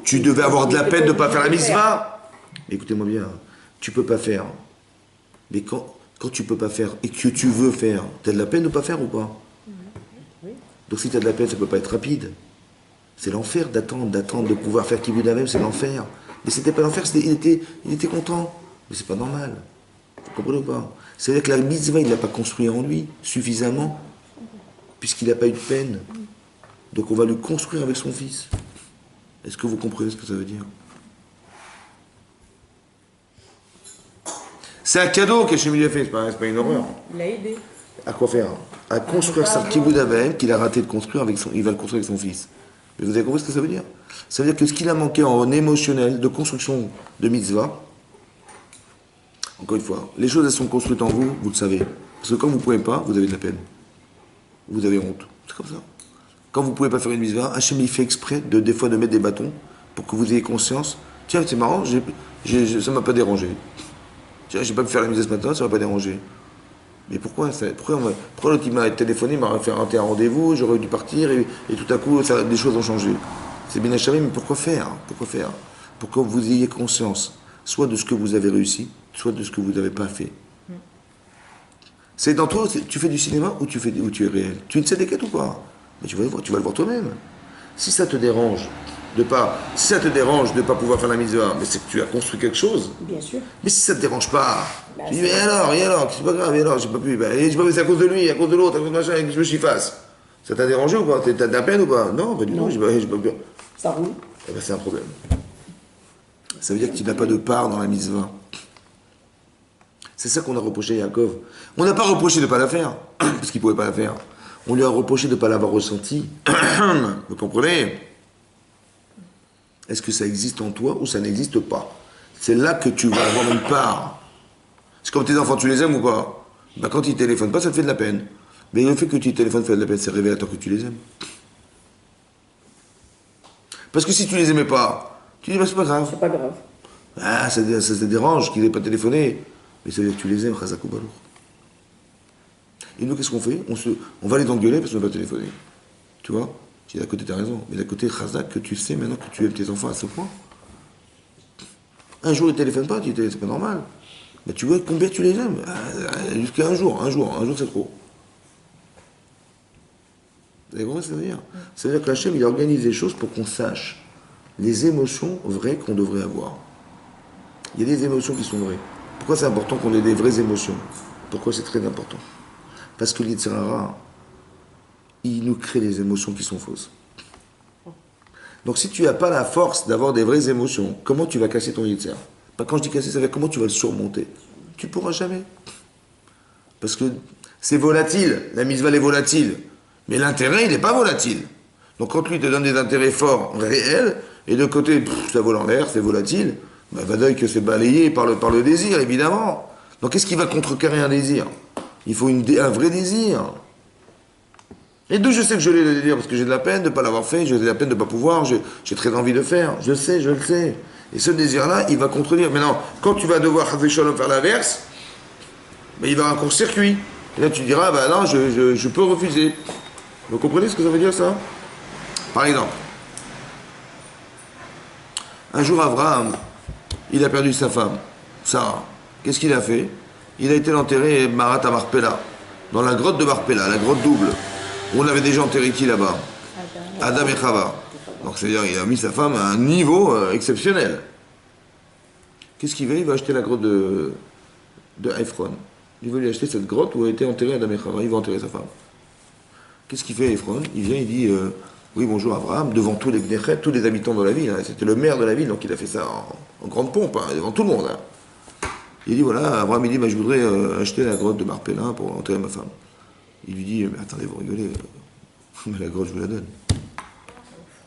tu devais avoir de la peine de ne pas faire la mitzvah. Mais écoutez-moi bien, tu peux pas faire. Mais quand tu peux pas faire et que tu veux faire, tu as de la peine de ne pas faire ou pas? Donc si tu as de la peine, ça peut pas être rapide. C'est l'enfer d'attendre, de pouvoir faire Kiboud Avem, c'est l'enfer. Mais c'était pas l'enfer, il était content. Mais c'est pas normal. Vous comprenez ou pas? C'est-à-dire que la mitzvah, il l'a pas construit en lui suffisamment, puisqu'il n'a pas eu de peine. Donc on va le construire avec son fils. Est-ce que vous comprenez ce que ça veut dire? C'est un cadeau qu'Hachem lui a fait, c'est pas une horreur. Il a aidé. À quoi faire? À construire sa Kiboud Avem qu'il a raté de construire avec il va le construire avec son fils. Mais vous avez compris ce que ça veut dire? Ça veut dire que ce qu'il a manqué en émotionnel, de construction de mitzvah, encore une fois, les choses elles sont construites en vous, vous le savez. Parce que quand vous ne pouvez pas, vous avez de la peine. Vous avez honte. C'est comme ça. Quand vous ne pouvez pas faire une mitzvah, Hachem il fait exprès des fois de mettre des bâtons pour que vous ayez conscience. Tiens, c'est marrant, ça ne m'a pas dérangé. Tiens, j'ai pas pu faire la mitzvah ce matin, ça ne m'a pas dérangé. Mais pourquoi l'autre il m'a téléphoné, il m'a fait un rendez-vous, j'aurais dû partir et tout à coup des choses ont changé. C'est bien acharné, mais pourquoi faire? Pourquoi faire? Pour que vous ayez conscience, soit de ce que vous avez réussi, soit de ce que vous n'avez pas fait. C'est dans toi, tu fais du cinéma ou tu es réel? Tu ne sais des quêtes ou pas? Mais tu vas le voir toi-même. Si ça te dérange de pas pouvoir faire la mitzvah, mais c'est que tu as construit quelque chose. Bien sûr. Mais si ça te dérange pas, tu dis mais alors, c'est pas grave, et alors, j'ai pas pu, c'est à cause de lui, à cause de l'autre, à cause de machin, que je me j'y fasse. Ça t'a dérangé ou pas? T'as de la peine ou pas? Non, pas du tout, j'ai pas pu. Ça roule. Eh ben, c'est un problème. Ça veut dire que tu n'as pas de part dans la mitzvah. C'est ça qu'on a reproché à Yaakov. On n'a pas reproché de ne pas la faire, parce qu'il ne pouvait pas la faire. On lui a reproché de ne pas l'avoir ressenti. Vous comprenez? Est-ce que ça existe en toi ou ça n'existe pas? C'est là que tu vas avoir une part. C'est comme tes enfants, tu les aimes ou pas? Ben, quand ils ne téléphonent pas, ça te fait de la peine. Mais le fait que tu téléphones fait de la peine, c'est révélateur que tu les aimes. Parce que si tu les aimais pas, tu dis, ben, c'est pas grave. C'est pas grave. Ah, ça te dérange qu'ils n'aient pas téléphoné. Mais ça veut dire que tu les aimes, Chazak ou Balour. Et nous, qu'est-ce qu'on fait? On va les engueuler parce qu'on n'a pas téléphoné. Tu vois? Tu dis, d'un côté, tu as raison. Mais d'un côté, Chazak, que tu sais maintenant que tu aimes tes enfants à ce point. Un jour, ils ne téléphonent pas, tu dis, c'est pas normal. Mais tu vois combien tu les aimes? Jusqu'à un jour, c'est trop. Vous avez compris ce que ça veut dire? Ça veut dire que Hachem, il organise les choses pour qu'on sache les émotions vraies qu'on devrait avoir. Il y a des émotions qui sont vraies. Pourquoi c'est important qu'on ait des vraies émotions? Pourquoi c'est très important? Parce que l'Yetzer Hara, il nous crée des émotions qui sont fausses. Donc si tu n'as pas la force d'avoir des vraies émotions, comment tu vas casser ton Yetzer? Quand je dis casser, ça veut dire comment tu vas le surmonter? Tu ne pourras jamais. Parce que c'est volatile, la mitzvah est volatile. Mais l'intérêt, il n'est pas volatile. Donc quand lui te donne des intérêts forts, réels, et de côté, ça vole en l'air, c'est volatile, bah, va dire que c'est balayé par le désir, évidemment. Donc qu'est-ce qui va contrecarrer un désir? Il faut un vrai désir. Et d'où je sais que je l'ai le désir, parce que j'ai de la peine de ne pas l'avoir fait, j'ai de la peine de ne pas pouvoir, j'ai très envie de faire. Je le sais. Et ce désir-là, il va contredire. Maintenant, quand tu vas devoir faire l'inverse, ben, il va y avoir un court-circuit. Et là, tu diras, bah non, je peux refuser. Vous comprenez ce que ça veut dire, ça? Par exemple, Un jour, Abraham, il a perdu sa femme, Sarah. Qu'est-ce qu'il a fait? Il a été enterré Marat à Marpella, dans la grotte de Marpella, la grotte double, où on avait déjà enterré qui là-bas? Adam et Chava. Donc c'est-à-dire qu'il a mis sa femme à un niveau exceptionnel. Qu'est-ce qu'il veut? Il va acheter la grotte de Ephron. Il veut lui acheter cette grotte où a été enterré Adam et Chava. Il va enterrer sa femme. Qu'est-ce qu'il fait Ephron? Il vient, il dit oui, bonjour Abraham, devant tous les Bnechet, tous les habitants de la ville. Hein. C'était le maire de la ville, donc il a fait ça en grande pompe, hein, devant tout le monde. Hein. Il dit voilà, Abraham, il dit je voudrais acheter la grotte de Marpella pour enterrer ma femme. Il lui dit mais attendez, vous rigolez, mais la grotte, je vous la donne.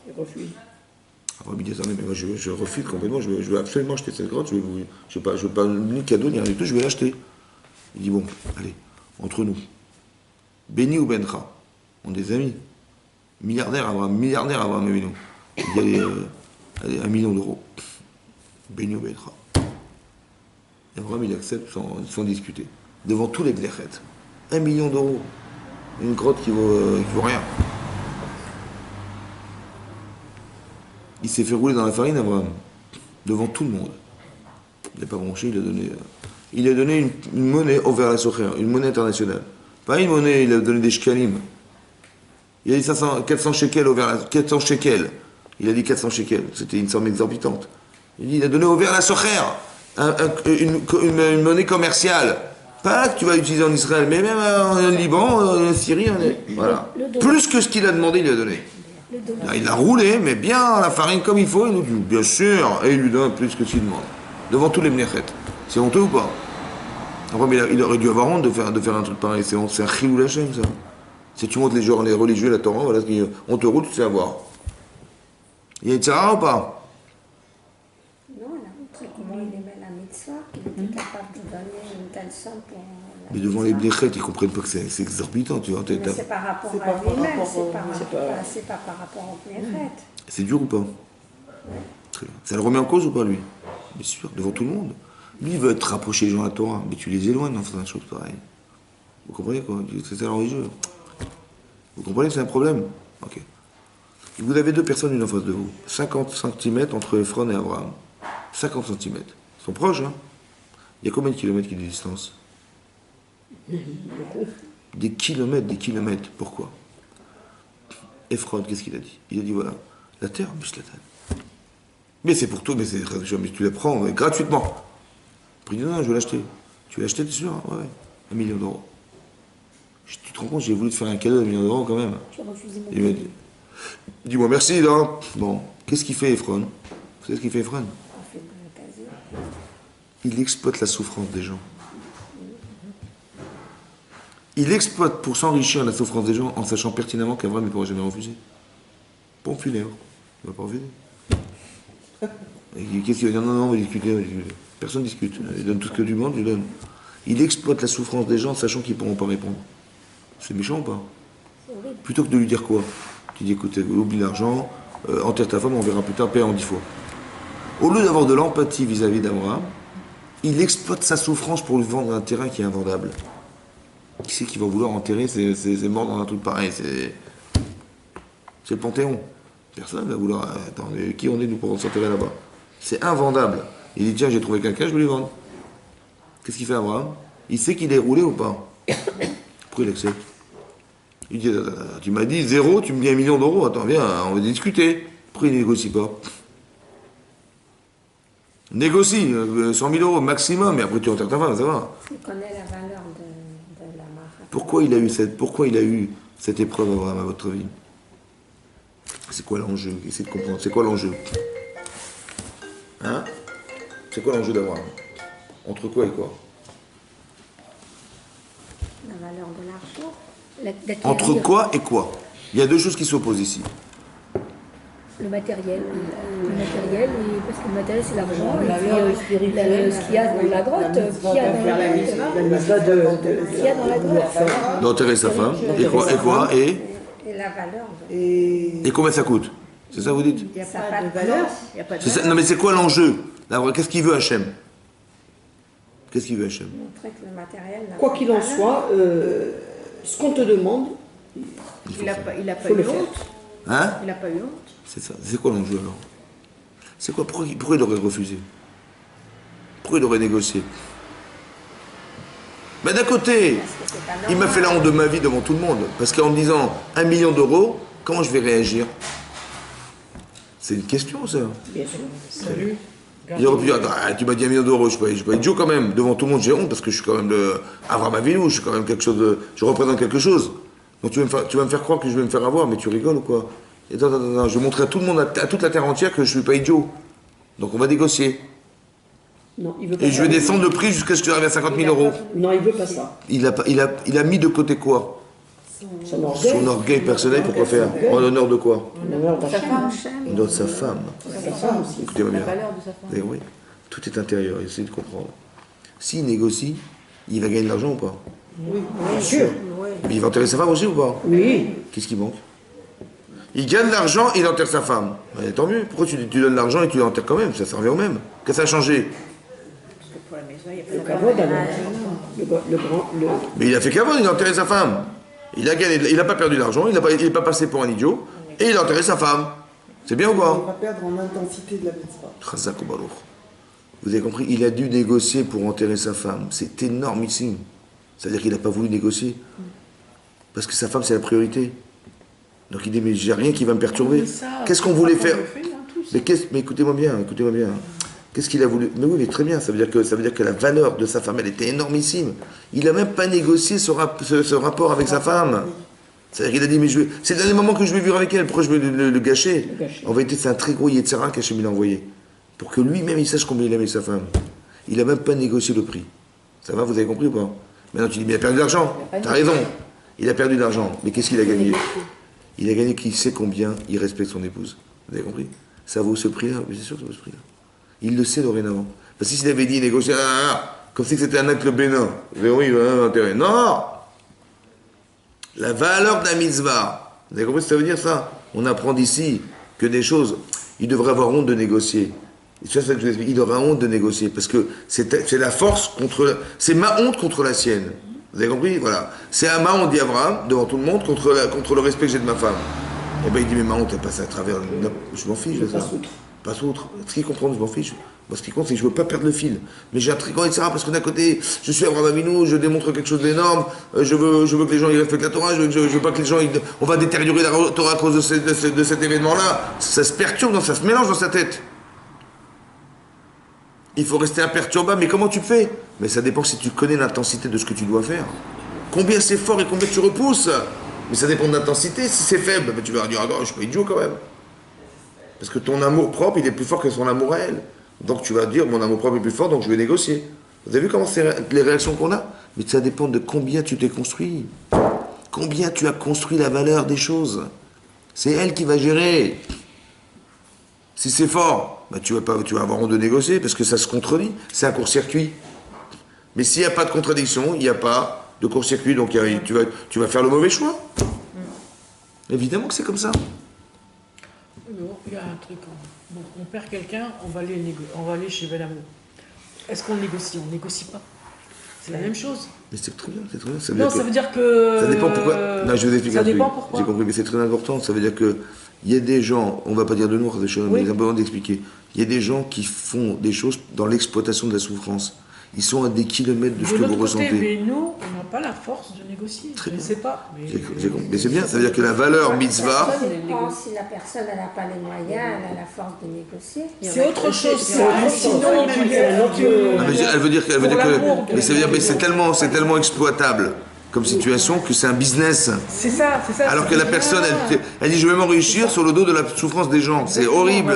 Il refuse. Abraham, il dit attendez, mais moi je refuse complètement, je veux absolument acheter cette grotte, je veux pas ni cadeau, ni rien du tout, je vais l'acheter. Il dit bon, allez, entre nous, Béni ou Bencha, on est des amis. Milliardaire Abraham Avinu. Il dit allez, 1 million d'euros. Béni ou Bencha. Et Abraham, il accepte sans discuter. Devant tous les Bnechet. 1 million d'euros. Une grotte qui vaut rien. Il s'est fait rouler dans la farine, Abraham. Devant tout le monde. Il n'a pas bronché, il a donné une monnaie au vers la Socher, une monnaie internationale. Pas une monnaie, il a donné des shkalim. Il a dit 400 shekels au vers 400 shekels. Il a dit 400 shekels. C'était une somme exorbitante. Il a donné au vers la Socher. Une monnaie commerciale. Pas que tu vas utiliser en Israël, mais même en Liban, en Syrie, voilà. Plus que ce qu'il a demandé, il lui a donné. Là, il a roulé, mais bien la farine comme il faut, il nous dit bien sûr, et il lui donne plus que ce qu'il demande. Devant tous les Bnechet. C'est honteux ou pas? Après, mais il aurait dû avoir honte de faire un truc pareil. C'est un chilou Hashem, ça. Si tu montres les religieux, la Torah, voilà, on te roule, tu sais avoir. Il y a une tzara ou pas? Comment il aimait la mitzvah, qu'il était capable de donner une telle somme pour la Mais devant les Bnechet, ils comprennent pas que c'est exorbitant, tu vois. Mais c'est par rapport à lui-même, c'est pas par rapport au Bnechet. C'est dur ou pas? Très bien. Ça le remet en cause ou pas, lui? Bien sûr, devant tout le monde. Lui, il veut te rapprocher les gens à la Torah, mais tu les éloignes en faisant des choses pareilles. Vous comprenez quoi? C'est ça le religieux. Vous comprenez, c'est un problème? Ok. Vous avez deux personnes une en face de vous. 50 cm entre Ephron et Abraham. 50 cm. Ils sont proches, hein? Il y a combien de kilomètres qui de distance? Des kilomètres. Pourquoi? Ephron, qu'est-ce qu'il a dit? Il a dit voilà, la terre, mais c'est pour toi, mais tu la prends gratuitement. Il dit non, je vais l'acheter. Tu veux l'acheter, t'es sûr? Ouais, 1 million d'euros. Tu te rends compte, j'ai voulu te faire un cadeau d'1 million d'euros quand même. Il m'a dit, dis-moi merci, là. Bon, qu'est-ce qu'il fait, Ephron? Vous savez ce qu'il fait, Ephron? Il exploite la souffrance des gens. Il exploite pour s'enrichir la souffrance des gens en sachant pertinemment qu'Abraham ne pourra jamais refuser. Pompe funèbre. Il ne va pas refuser. Qu'est-ce qu'il va dire? Non, on va discuter. Personne ne discute. Il donne tout ce que du monde, il donne. Il exploite la souffrance des gens sachant qu'ils ne pourront pas répondre. C'est méchant ou pas? Plutôt que de lui dire quoi? Tu dis écoute, oublie l'argent, enterre ta femme, on verra plus tard, paie en 10 fois. Au lieu d'avoir de l'empathie vis-à-vis d'Abraham, il exploite sa souffrance pour lui vendre un terrain qui est invendable. Qui c'est qui va vouloir enterrer ses morts dans un truc pareil? C'est le Panthéon. Personne ne va vouloir. Attends, qui on est nous pour s'enterrer là-bas? C'est invendable. Il dit tiens, j'ai trouvé quelqu'un, je vais lui vendre. Qu'est-ce qu'il fait Abraham? Il sait qu'il est roulé ou pas? Pourquoi il accepte? Il dit tu m'as dit 0, tu me dis 1 million d'euros. Attends, viens, on va discuter. Pourquoi il ne négocie pas? Négocie, 100 000 euros maximum, mais après tu enterres ta femme, ça va. Il connaît la valeur de la marque. Pourquoi il a eu cette épreuve, Abraham, à votre avis? C'est quoi l'enjeu? Essayez de comprendre. C'est quoi l'enjeu? Hein? C'est quoi l'enjeu d'Abraham? Entre quoi et quoi? La valeur de l'argent. Entre quoi et quoi? Il y a deux choses qui s'opposent ici. Le matériel, parce que le matériel c'est l'argent, et puis ce qu'il y a dans la grotte, qu'il y a dans la grotte. D'enterrer sa femme, et quoi Et la valeur. Et combien ça coûte? C'est ça que vous dites? Il n'y a pas de valeur. Non mais c'est quoi l'enjeu? Qu'est-ce qu'il veut Hachem? Qu'est-ce qu'il veut Hachem? Montrer que le matériel n'a Quoi pas qu'il de en valeur. soit, ce qu'on te demande, Il n'a pas faut eu le faire. honte. Hein? Il n'a pas eu honte. C'est ça. C'est quoi l'enjeu alors? C'est quoi? Pourquoi il aurait refusé? Pourquoi il aurait négocié? Ben d'un côté, il m'a fait la honte de ma vie devant tout le monde. Parce qu'en me disant 1 million d'euros, comment je vais réagir? C'est une question, ça. Bien sûr. Salut. Il aurait pu dire, ah, tu m'as dit 1 million d'euros, je suis pas idiot quand même. Devant tout le monde, j'ai honte parce que je suis quand même le Avraham Avinu, je suis quand même quelque chose de. Je représente quelque chose. Donc tu vas me faire croire que je vais me faire avoir, mais tu rigoles ou quoi? Et attends, je vais montrer à tout le monde, à toute la terre entière que je suis pas idiot. Donc on va négocier. Non, il veut pas Et je vais ça. descendre le prix jusqu'à ce que j'arrive à 50 000 euros. Non, il veut pas ça. Il a mis de côté quoi? Son orgueil. Son orgueil personnel, pourquoi faire? En honneur de quoi? L'honneur Sa d'Hachem. femme, Hachem. En honneur de sa femme. Sa femme aussi. Écoutez-moi bien. La valeur de sa femme. Eh oui, tout est intérieur, essayez de comprendre. S'il négocie, il va gagner de l'argent ou pas? Bien sûr. Mais il va enterrer sa femme aussi ou pas? Oui. Qu'est-ce qui manque? Il gagne de l'argent et il enterre sa femme. Eh, tant mieux, pourquoi tu donnes l'argent et tu l'enterres quand même? Ça revient au même. Qu'est-ce que ça a changé? Parce que pour la maison, il n'y a pas Le de kavod, alors. Le grand. Mais il a fait qu'avant, il a enterré sa femme. Il a gagné, il n'a pas perdu d'argent, il n'est pas passé pour un idiot, et il a enterré sa femme. C'est bien ou On pas? va perdre en intensité de la mitzvah. Chazak ou Baruch. Vous avez compris? Il a dû négocier pour enterrer sa femme. C'est énormissime. C'est-à-dire qu'il n'a pas voulu négocier. Parce que sa femme, c'est la priorité. Donc il dit, mais j'ai rien qui va me perturber. Qu'est-ce qu'on voulait faire? Mais écoutez-moi bien. Qu'est-ce qu'il a voulu? Mais oui, mais très bien, ça veut dire que la valeur de sa femme, elle était énormissime. Il n'a même pas négocié ce rapport avec sa femme. C'est-à-dire qu'il a dit, mais c'est le dernier moment que je vais vivre avec elle, pourquoi je vais le gâcher? En vérité, c'est un très gros Yetzara qu'Hachem l'a envoyé. Pour que lui-même, il sache combien il aimait sa femme. Il n'a même pas négocié le prix. Ça va, vous avez compris ou pas? Maintenant, tu dis, mais il a perdu de l'argent. T'as raison. Il a perdu de l'argent. Mais qu'est-ce qu'il a gagné? Il a gagné qu'il sait combien il respecte son épouse. Vous avez compris? Ça vaut ce prix-là. Mais c'est sûr que ça vaut ce prix-là. Il le sait dorénavant. Parce que s'il avait dit négocier, comme si c'était un acte bénin, oui, il a un intérêt. Non! La valeur de la mitzvah. Vous avez compris ce que ça veut dire, ça? On apprend d'ici que des choses, il devrait avoir honte de négocier. Et c'est ça que je vous explique. Il aura honte de négocier. Parce que c'est la force contre. C'est ma honte contre la sienne. Vous avez compris? Voilà. C'est à ma honte, dit Abraham, devant tout le monde, contre le respect que j'ai de ma femme. Et bien il dit, mais ma honte, elle passe à travers. Je m'en fiche de ça. Passe outre. Ce qui comprend, je m'en fiche. Moi, ce qui compte, c'est que je ne veux pas perdre le fil. Mais j'ai un tricot, etc. Parce que d'un côté, je suis Abraham Avinu, je démontre quelque chose d'énorme, je veux que les gens ils respectent la Torah, je veux pas que les gens. On va détériorer la Torah à cause de cet événement-là. Ça se perturbe, ça se mélange dans sa tête. Il faut rester imperturbable. Mais comment tu fais? Mais ça dépend si tu connais l'intensité de ce que tu dois faire. Combien c'est fort et combien tu repousses. Mais ça dépend de l'intensité. Si c'est faible, ben tu vas dire, ah non, je suis pas idiot quand même. Parce que ton amour propre, il est plus fort que son amour à elle. Donc tu vas dire, mon amour propre est plus fort, donc je vais négocier. Vous avez vu comment c'est les réactions qu'on a? Mais ça dépend de combien tu t'es construit. Combien tu as construit la valeur des choses. C'est elle qui va gérer. Si c'est fort, ben tu vas avoir honte de négocier parce que ça se contredit. C'est un court-circuit. Mais s'il n'y a pas de contradiction, il n'y a pas de court-circuit, donc tu vas faire le mauvais choix. Évidemment que c'est comme ça. Bon, il y a un truc. Bon, on perd quelqu'un, on va aller chez Belamo. Est-ce qu'on négocie? On négocie pas. C'est la même chose. Mais c'est très bien, c'est très bien. Ça veut dire que. Ça dépend pourquoi. Non, je vous explique ça un truc. dépend pourquoi. J'ai compris, mais c'est très important. Ça veut dire que il y a des gens, on ne va pas dire de nous, des choses, mais il a besoin d'expliquer. Il y a des gens qui font des choses dans l'exploitation de la souffrance. Ils sont à des kilomètres de ce que vous ressentez. Mais nous, on n'a pas la force de négocier. Je ne sais pas. J'ai compris. Mais c'est bien, ça veut dire que la valeur mitzvah. Ça dépend si la personne n'a pas les moyens, elle a la force de négocier. C'est autre chose. Sinon, Elle veut dire que. Mais ça veut dire que c'est tellement exploitable comme situation que c'est un business. C'est ça. Alors que la personne, elle dit je vais m'enrichir sur le dos de la souffrance des gens. C'est horrible.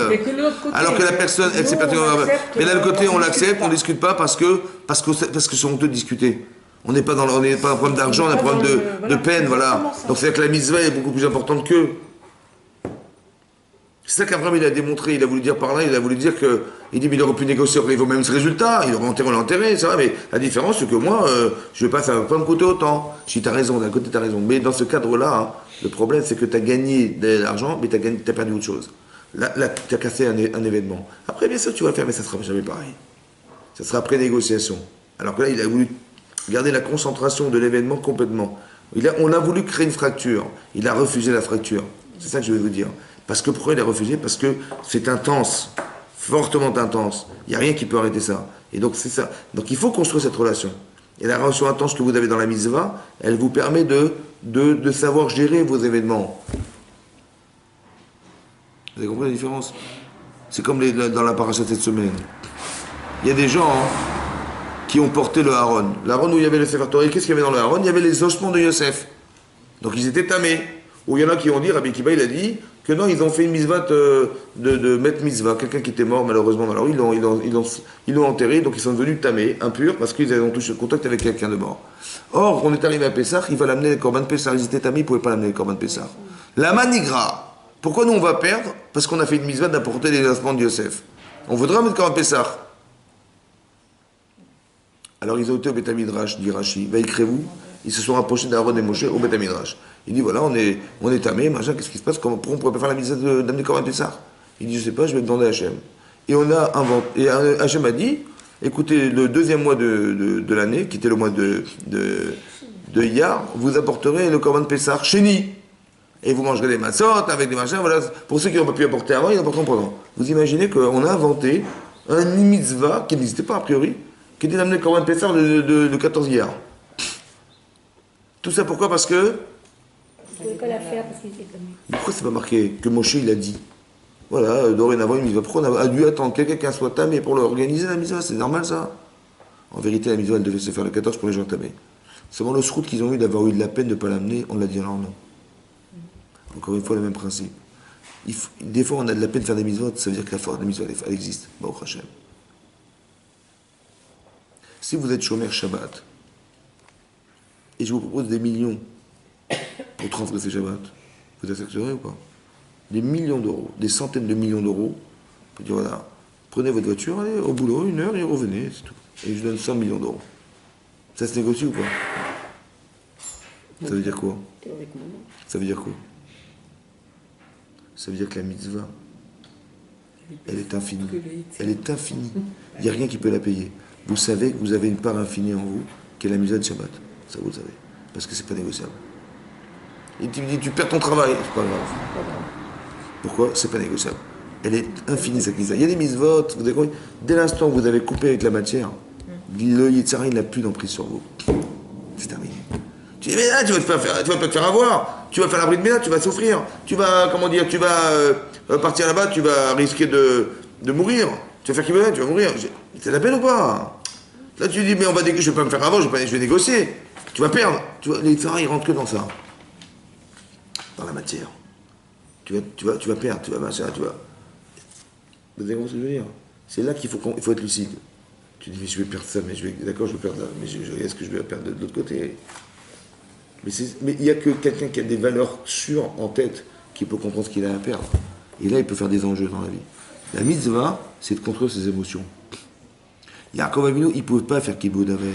Alors que la personne, elle s'est particulièrement. Mais d'un côté, on l'accepte, on ne discute pas parce que c'est honteux de discuter. On n'est pas un problème d'argent, on a un problème de peine, voilà. Donc c'est-à-dire que la mitzvah est beaucoup plus importante qu'eux. C'est ça qu'Abraham il a démontré, il a voulu dire par là, il a voulu dire que, il dit mais il aurait pu négocier, il vaut même ce résultat, il aurait enterré, on l'a enterré, c'est vrai, mais la différence c'est que moi, je vais pas, ça va pas me coûter autant. Je dis t'as raison, d'un côté t'as raison, mais dans ce cadre-là, hein, le problème c'est que t'as gagné de l'argent, mais t'as perdu autre chose. Là t'as cassé un événement. Après bien sûr tu vas le faire, mais ça sera jamais pareil. Ça sera après négociation. Alors que là il a voulu garder la concentration de l'événement complètement. On a voulu créer une fracture, il a refusé la fracture. C'est ça que je vais vous dire. Parce que pourquoi il a refusé? Parce que c'est intense. fortement intense. Il n'y a rien qui peut arrêter ça. Et donc c'est ça. Donc il faut construire cette relation. Et la relation intense que vous avez dans la mitzvah, elle vous permet de savoir gérer vos événements. Vous avez compris la différence? C'est comme dans la paracha de cette semaine. Il y a des gens qui ont porté le Haron. L'Haron où il y avait le Sefer Torah. Qu'est-ce qu'il y avait dans le Haron? Il y avait les ossements de Yosef. Donc ils étaient tamés. Ou il y en a qui ont dit, Rabbi Kiba il a dit, que non, ils ont fait une mitzvah de mettre mitzvah. Quelqu'un qui était mort malheureusement dans la rue, ils l'ont enterré, donc ils sont devenus tamés, impurs, parce qu'ils ont touché le contact avec quelqu'un de mort. Or, on est arrivé à Pessah, il va l'amener le Korban Pessah. Ils étaient tamés, ils ne pouvaient pas l'amener le Korban Pessah. La manigra. Pourquoi nous on va perdre? Parce qu'on a fait une mitzvah d'apporter les ossements de Yosef. On voudra mettre Korban Pessah. Alors ils ont été au Beth Midrash, dit Rashi, vous ils se sont rapprochés d'Aaron et Moshe au Beth Midrash. Il dit voilà, on est tamé, machin, qu'est-ce qui se passe? Pourquoi on ne pourrait pas faire la mitzvah d'amener Korban Pessah? Il dit je sais pas, je vais demander à Hachem. Et on a inventé, et Hachem a dit, écoutez, le deuxième mois de l'année, qui était le mois de Iyar, vous apporterez le Korban Pessah Sheni. Et vous mangerez des massotes avec des machins, voilà. Pour ceux qui n'ont pas pu apporter avant, ils apporteront pendant. Vous imaginez qu'on a inventé un mitzvah qui n'existait pas a priori, qui était d'amener le Korban Pessah de 14 Iyar. Tout ça pourquoi? Parce que... Ils ne pouvaient pas la faire parce qu'ils étaient tamés. Pourquoi c'est pas marqué que Moshe il a dit? Voilà, dorénavant une mitzvah. Pourquoi on a dû attendre que quelqu'un soit tamé pour l'organiser la mitzvah? C'est normal ça? En vérité, la mitzvah elle devait se faire le 14 pour les gens tamés. Seulement le srout qu'ils ont eu d'avoir eu de la peine de ne pas l'amener, on l'a dit alors non. Encore une fois, le même principe. Des fois, on a de la peine de faire des mitzvot, ça veut dire que la force de mitzvot, elle existe. Baruch Hashem. Si vous êtes chômeur Shabbat, et je vous propose des millions pour transgresser Shabbat, vous accepterez ou pas? Des millions d'euros, des centaines de millions d'euros, pour dire voilà, prenez votre voiture, allez au boulot, 1 heure et revenez, c'est tout. Et je donne 100 millions d'euros. Ça se négocie ou pas? Ça veut dire quoi? Ça veut dire quoi? Ça veut dire que la mitzvah, elle est infinie. Elle est infinie. Il n'y a rien qui peut la payer. Vous savez que vous avez une part infinie en vous, qui est la mitzvah de Shabbat. Ça, vous le savez. Parce que c'est pas négociable. Et tu me dis, tu perds ton travail. C'est pas grave. Pourquoi? C'est pas négociable. Elle est infinie, cette mitzvah. Il y a des mitzvot, vous avez compris? Dès l'instant où vous avez coupé avec la matière, le Yitzhara, il n'a plus d'emprise sur vous. C'est terminé. Tu dis, mais là, tu vas pas te faire avoir. Tu vas faire la bride ménage, tu vas souffrir. Tu vas, partir là-bas, tu vas risquer de mourir. Tu vas faire qui veut, tu vas mourir. C'est la peine ou pas? Là, tu dis, mais je vais pas me faire avoir, je vais négocier. Tu vas perdre. Les Yitzhara, ils rentrent que dans ça. Dans la matière. Tu vas perdre, tu vas machin, tu vas. Vous avez compris ce que je veux dire? C'est là qu'il faut être lucide. Tu dis, mais je vais perdre ça, d'accord, je vais perdre ça, mais est-ce que je vais perdre de l'autre côté? Mais il n'y a que quelqu'un qui a des valeurs sûres en tête qui peut comprendre ce qu'il a à perdre. Et là, il peut faire des enjeux dans la vie. La mitzvah, c'est de contrôler ses émotions. Yaakov Avinu, il ne pouvait pas faire Kibboud Avem.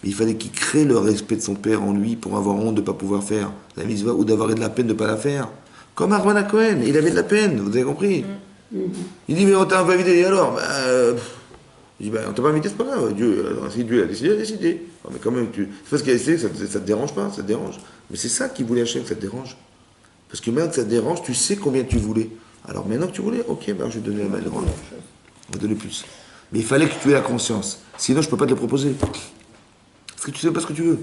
Mais il fallait qu'il crée le respect de son père en lui pour avoir honte de ne pas pouvoir faire la mitzvah ou d'avoir de la peine de ne pas la faire. Comme Aaron Cohen, il avait de la peine, vous avez compris? Il dit, mais on t'a invité, et alors? Il dit, on t'a pas invité, c'est pas grave. Si Dieu a décidé, il a décidé. Mais quand même, c'est parce qu'il a décidé, ça te dérange pas, ça te dérange. Mais c'est ça qu'il voulait Hachem, que ça te dérange. Parce que maintenant que ça te dérange, tu sais combien tu voulais. Alors maintenant que tu voulais, ok, je vais te donner la balle. On va donner plus. Mais il fallait que tu aies la conscience. Sinon, je ne peux pas te le proposer. Parce que tu ne sais pas ce que tu veux.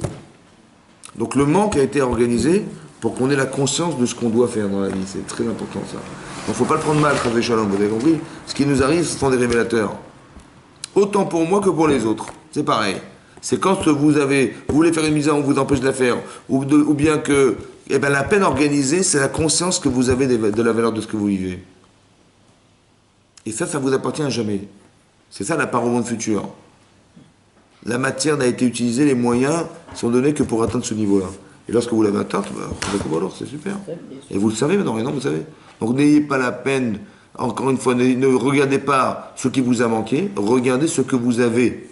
Donc le manque a été organisé pour qu'on ait la conscience de ce qu'on doit faire dans la vie. C'est très important ça. Donc il ne faut pas le prendre mal, Chazvé Shalom, vous avez compris? Ce qui nous arrive, ce sont des révélateurs. Autant pour moi que pour les autres. C'est pareil. C'est quand vous voulez faire une mise on vous empêche de la faire. Ou bien que la peine organisée, c'est la conscience que vous avez de la valeur de ce que vous vivez. Et ça vous appartient à jamais. C'est ça la part au monde futur. La matière n'a été utilisée, les moyens sont donnés que pour atteindre ce niveau-là. Et lorsque vous l'avez atteint, alors c'est super. Et vous le savez maintenant, vous savez. Donc n'ayez pas la peine, encore une fois, ne regardez pas ce qui vous a manqué, regardez ce que vous avez.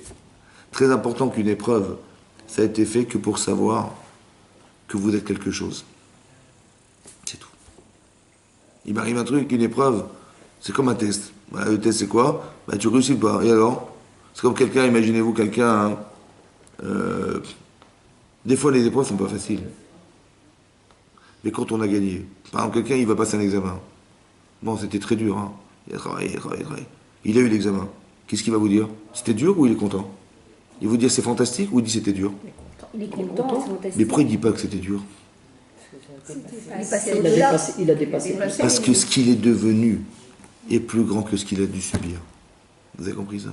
Très important qu'une épreuve, ça a été fait que pour savoir que vous êtes quelque chose. C'est tout. Il m'arrive un truc, une épreuve, c'est comme un test. Le test c'est quoi? Tu réussis pas. Et alors? C'est comme quelqu'un, imaginez-vous quelqu'un, des fois les épreuves sont pas faciles. Mais quand on a gagné, par exemple quelqu'un il va passer un examen. Bon, c'était très dur, il a travaillé. Il a eu l'examen. Qu'est-ce qu'il va vous dire? C'était dur ou il est content? Il vous dire c'est fantastique ou il dit c'était dur? Il est content, c'est fantastique. Mais pourquoi il ne dit pas que c'était dur? Il est passé Il a au-delà. dépassé. Il a dépassé. Parce que ce qu'il est devenu est plus grand que ce qu'il a dû subir. Vous avez compris ça?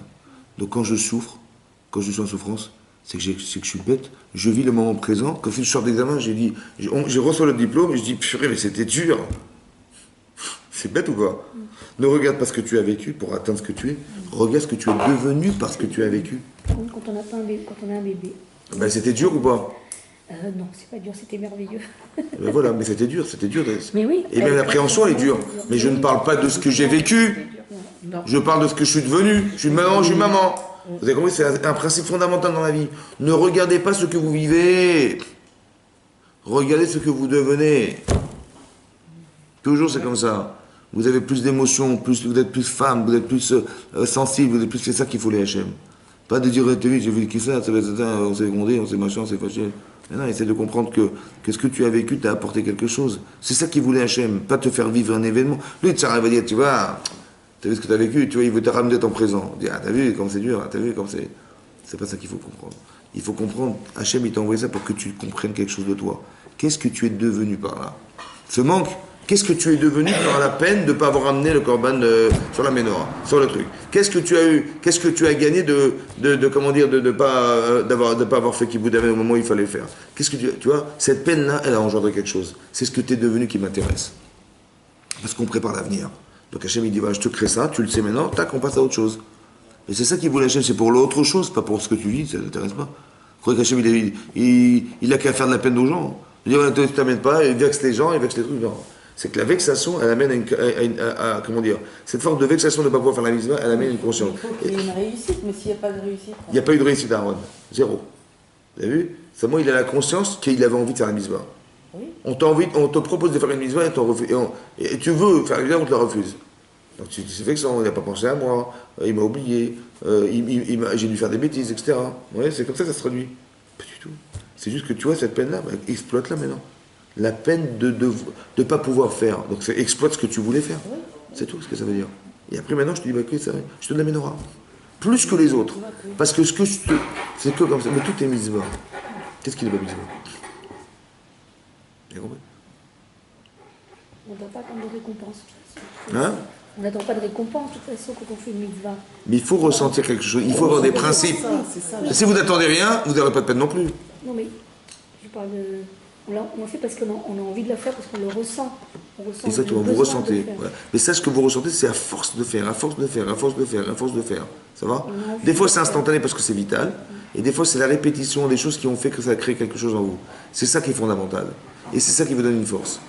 Donc quand je souffre, quand je suis en souffrance, c'est que je suis bête. Je vis le moment présent. Quand je sors d'examen, je reçois le diplôme et je dis purée, mais c'était dur. C'est bête ou quoi? Ne regarde pas ce que tu as vécu pour atteindre ce que tu es. Regarde ce que tu es devenu parce que tu as vécu. Comme quand on a un bébé. Ben, c'était dur ou pas? Non, c'est pas dur, c'était merveilleux. Ben voilà, mais c'était dur. Mais oui. Et même l'appréhension, elle est dure. Mais je ne parle pas de ce que j'ai vécu. Non. Je parle de ce que je suis devenu. Je suis maman, je suis maman. Vous avez compris, c'est un principe fondamental dans la vie. Ne regardez pas ce que vous vivez. Regardez ce que vous devenez. Toujours c'est comme ça. Vous avez plus d'émotions, vous êtes plus femme, vous êtes plus sensible, vous êtes plus... C'est ça qu'il faut les HM. Pas de dire, t'as vu, j'ai vécu ça, on s'est grondé, on s'est machin, on s'est fâché. Mais non, essaie de comprendre que ce que tu as vécu t'a apporté quelque chose. C'est ça qu'il voulait HM, pas te faire vivre un événement. Lui, tu va dire, tu vois, t'as vu ce que tu as vécu, tu vois, il veut te ramener ton présent. Il dit, ah, t'as vu comme c'est dur, t'as vu comme c'est... C'est pas ça qu'il faut comprendre. Il faut comprendre, HM, il t'a envoyé ça pour que tu comprennes quelque chose de toi. Qu'est-ce que tu es devenu par là? Ce manque, qu'est-ce que tu es devenu par la peine de ne pas avoir amené le corban sur la menorah, sur le truc? Qu'est-ce que tu as eu? Qu'est-ce que tu as gagné de ne pas avoir fait Kibbout au moment où il fallait le faire? Qu'est-ce que tu vois? Cette peine-là, elle a engendré quelque chose. C'est ce que tu es devenu qui m'intéresse. Parce qu'on prépare l'avenir. Donc Hachem, il dit, voilà, je te crée ça, tu le sais maintenant, tac, on passe à autre chose. Et c'est ça qu'il voulait Hachem, c'est pour l'autre chose, pas pour ce que tu vis, ça ne t'intéresse pas. Vous croyez qu'Hachem, il a qu'à faire de la peine aux gens? Il dit, ne t'amène pas, il vexe les gens, il vexe les trucs, non. C'est que la vexation, elle amène comment dire, cette forme de vexation de ne pas pouvoir faire la mitzvah, elle amène une conscience. Il faut qu'il y ait une réussite, mais s'il n'y a pas de réussite. Il n'y a pas eu de réussite à Aaron. Zéro. Vous avez vu? Seulement, il a la conscience qu'il avait envie de faire la mitzvah. Oui. On te propose de faire une mitzvah et tu veux faire la mitzvah, on te la refuse. Donc c'est vexant, il n'a pas pensé à moi, il m'a oublié, j'ai dû faire des bêtises, etc. Ouais, c'est comme ça que ça se traduit. Pas du tout. C'est juste que tu vois, cette peine-là, exploite-la maintenant. La peine de ne pas pouvoir faire. Donc c'est exploite ce que tu voulais faire. C'est tout ce que ça veut dire. Et après maintenant je te dis, bah, okay, je te donne la menorah. Plus que les autres. Parce que c'est que comme ça. Mais tout est mitzvah. Qu'est-ce qui n'est pas mitzvah? Vous compris? On ne doit pas attendre de récompense. Hein? On n'attend pas de récompense de toute façon quand on fait une mitzvah. Mais il faut ressentir quelque chose. Il faut avoir des principes. Si vous n'attendez rien, vous n'aurez pas de peine non plus. Non mais, je parle de... On le fait parce qu'on a envie de la faire, parce qu'on le ressent. Exactement, vous ressentez. Voilà. Mais ça, ce que vous ressentez, c'est à force de faire, à force de faire, à force de faire, à force de faire. Ça va? Des fois, c'est instantané parce que c'est vital. Et des fois, c'est la répétition des choses qui ont fait que ça a créé quelque chose en vous. C'est ça qui est fondamental. Et c'est ça qui vous donne une force.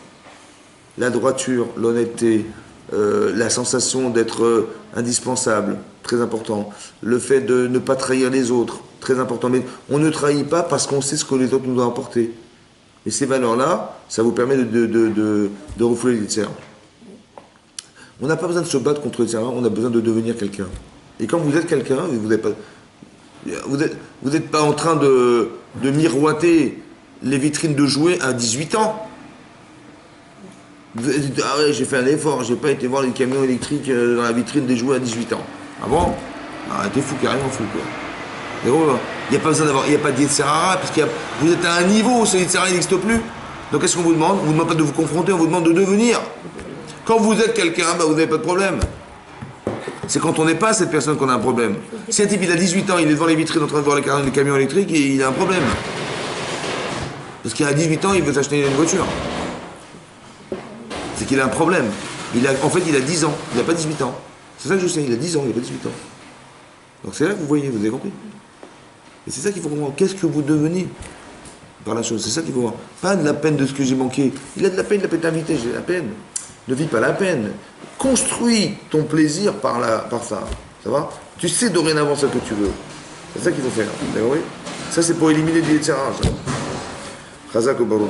La droiture, l'honnêteté, la sensation d'être indispensable, très important. Le fait de ne pas trahir les autres, très important. Mais on ne trahit pas parce qu'on sait ce que les autres nous ont apporté. Et ces valeurs-là, ça vous permet de refouler les tiers. On n'a pas besoin de se battre contre les tiers, on a besoin de devenir quelqu'un. Et quand vous êtes quelqu'un, vous n'êtes pas en train de miroiter les vitrines de jouets à 18 ans. Vous dites, ah ouais, j'ai fait un effort, j'ai pas été voir les camions électriques dans la vitrine des jouets à 18 ans. Ah bon? Ah, t'es fou, carrément fou, quoi. Il n'y a pas besoin d'avoir, il n'y a pas de Yetzirah, parce que vous êtes à un niveau où ce Yetzirah n'existe plus. Donc qu'est-ce qu'on vous demande? On ne vous demande pas de vous confronter, on vous demande de devenir. Quand vous êtes quelqu'un, bah, vous n'avez pas de problème. C'est quand on n'est pas cette personne qu'on a un problème. Si un type il a 18 ans, il est devant les vitrines en train de voir les camions électriques, et il a un problème. Parce qu'il a 18 ans, il veut s'acheter une voiture. C'est qu'il a un problème. En fait, il a 10 ans, il n'a pas 18 ans. C'est ça que je sais, il a 10 ans, il n'a pas 18 ans. Donc c'est là que vous voyez, vous avez compris. Et c'est ça qu'il faut comprendre. Qu'est-ce que vous devenez par la chose? C'est ça qu'il faut voir. Pas de la peine de ce que j'ai manqué. Il a de la peine, il a peut-être invité, j'ai de la peine. Ne vis pas la peine. Construis ton plaisir par ça. Ça va? Tu sais dorénavant ce que tu veux. C'est ça qu'il faut faire. Vous avez compris? Ça c'est pour éliminer du Yetzirah. Chazak ou Baruch.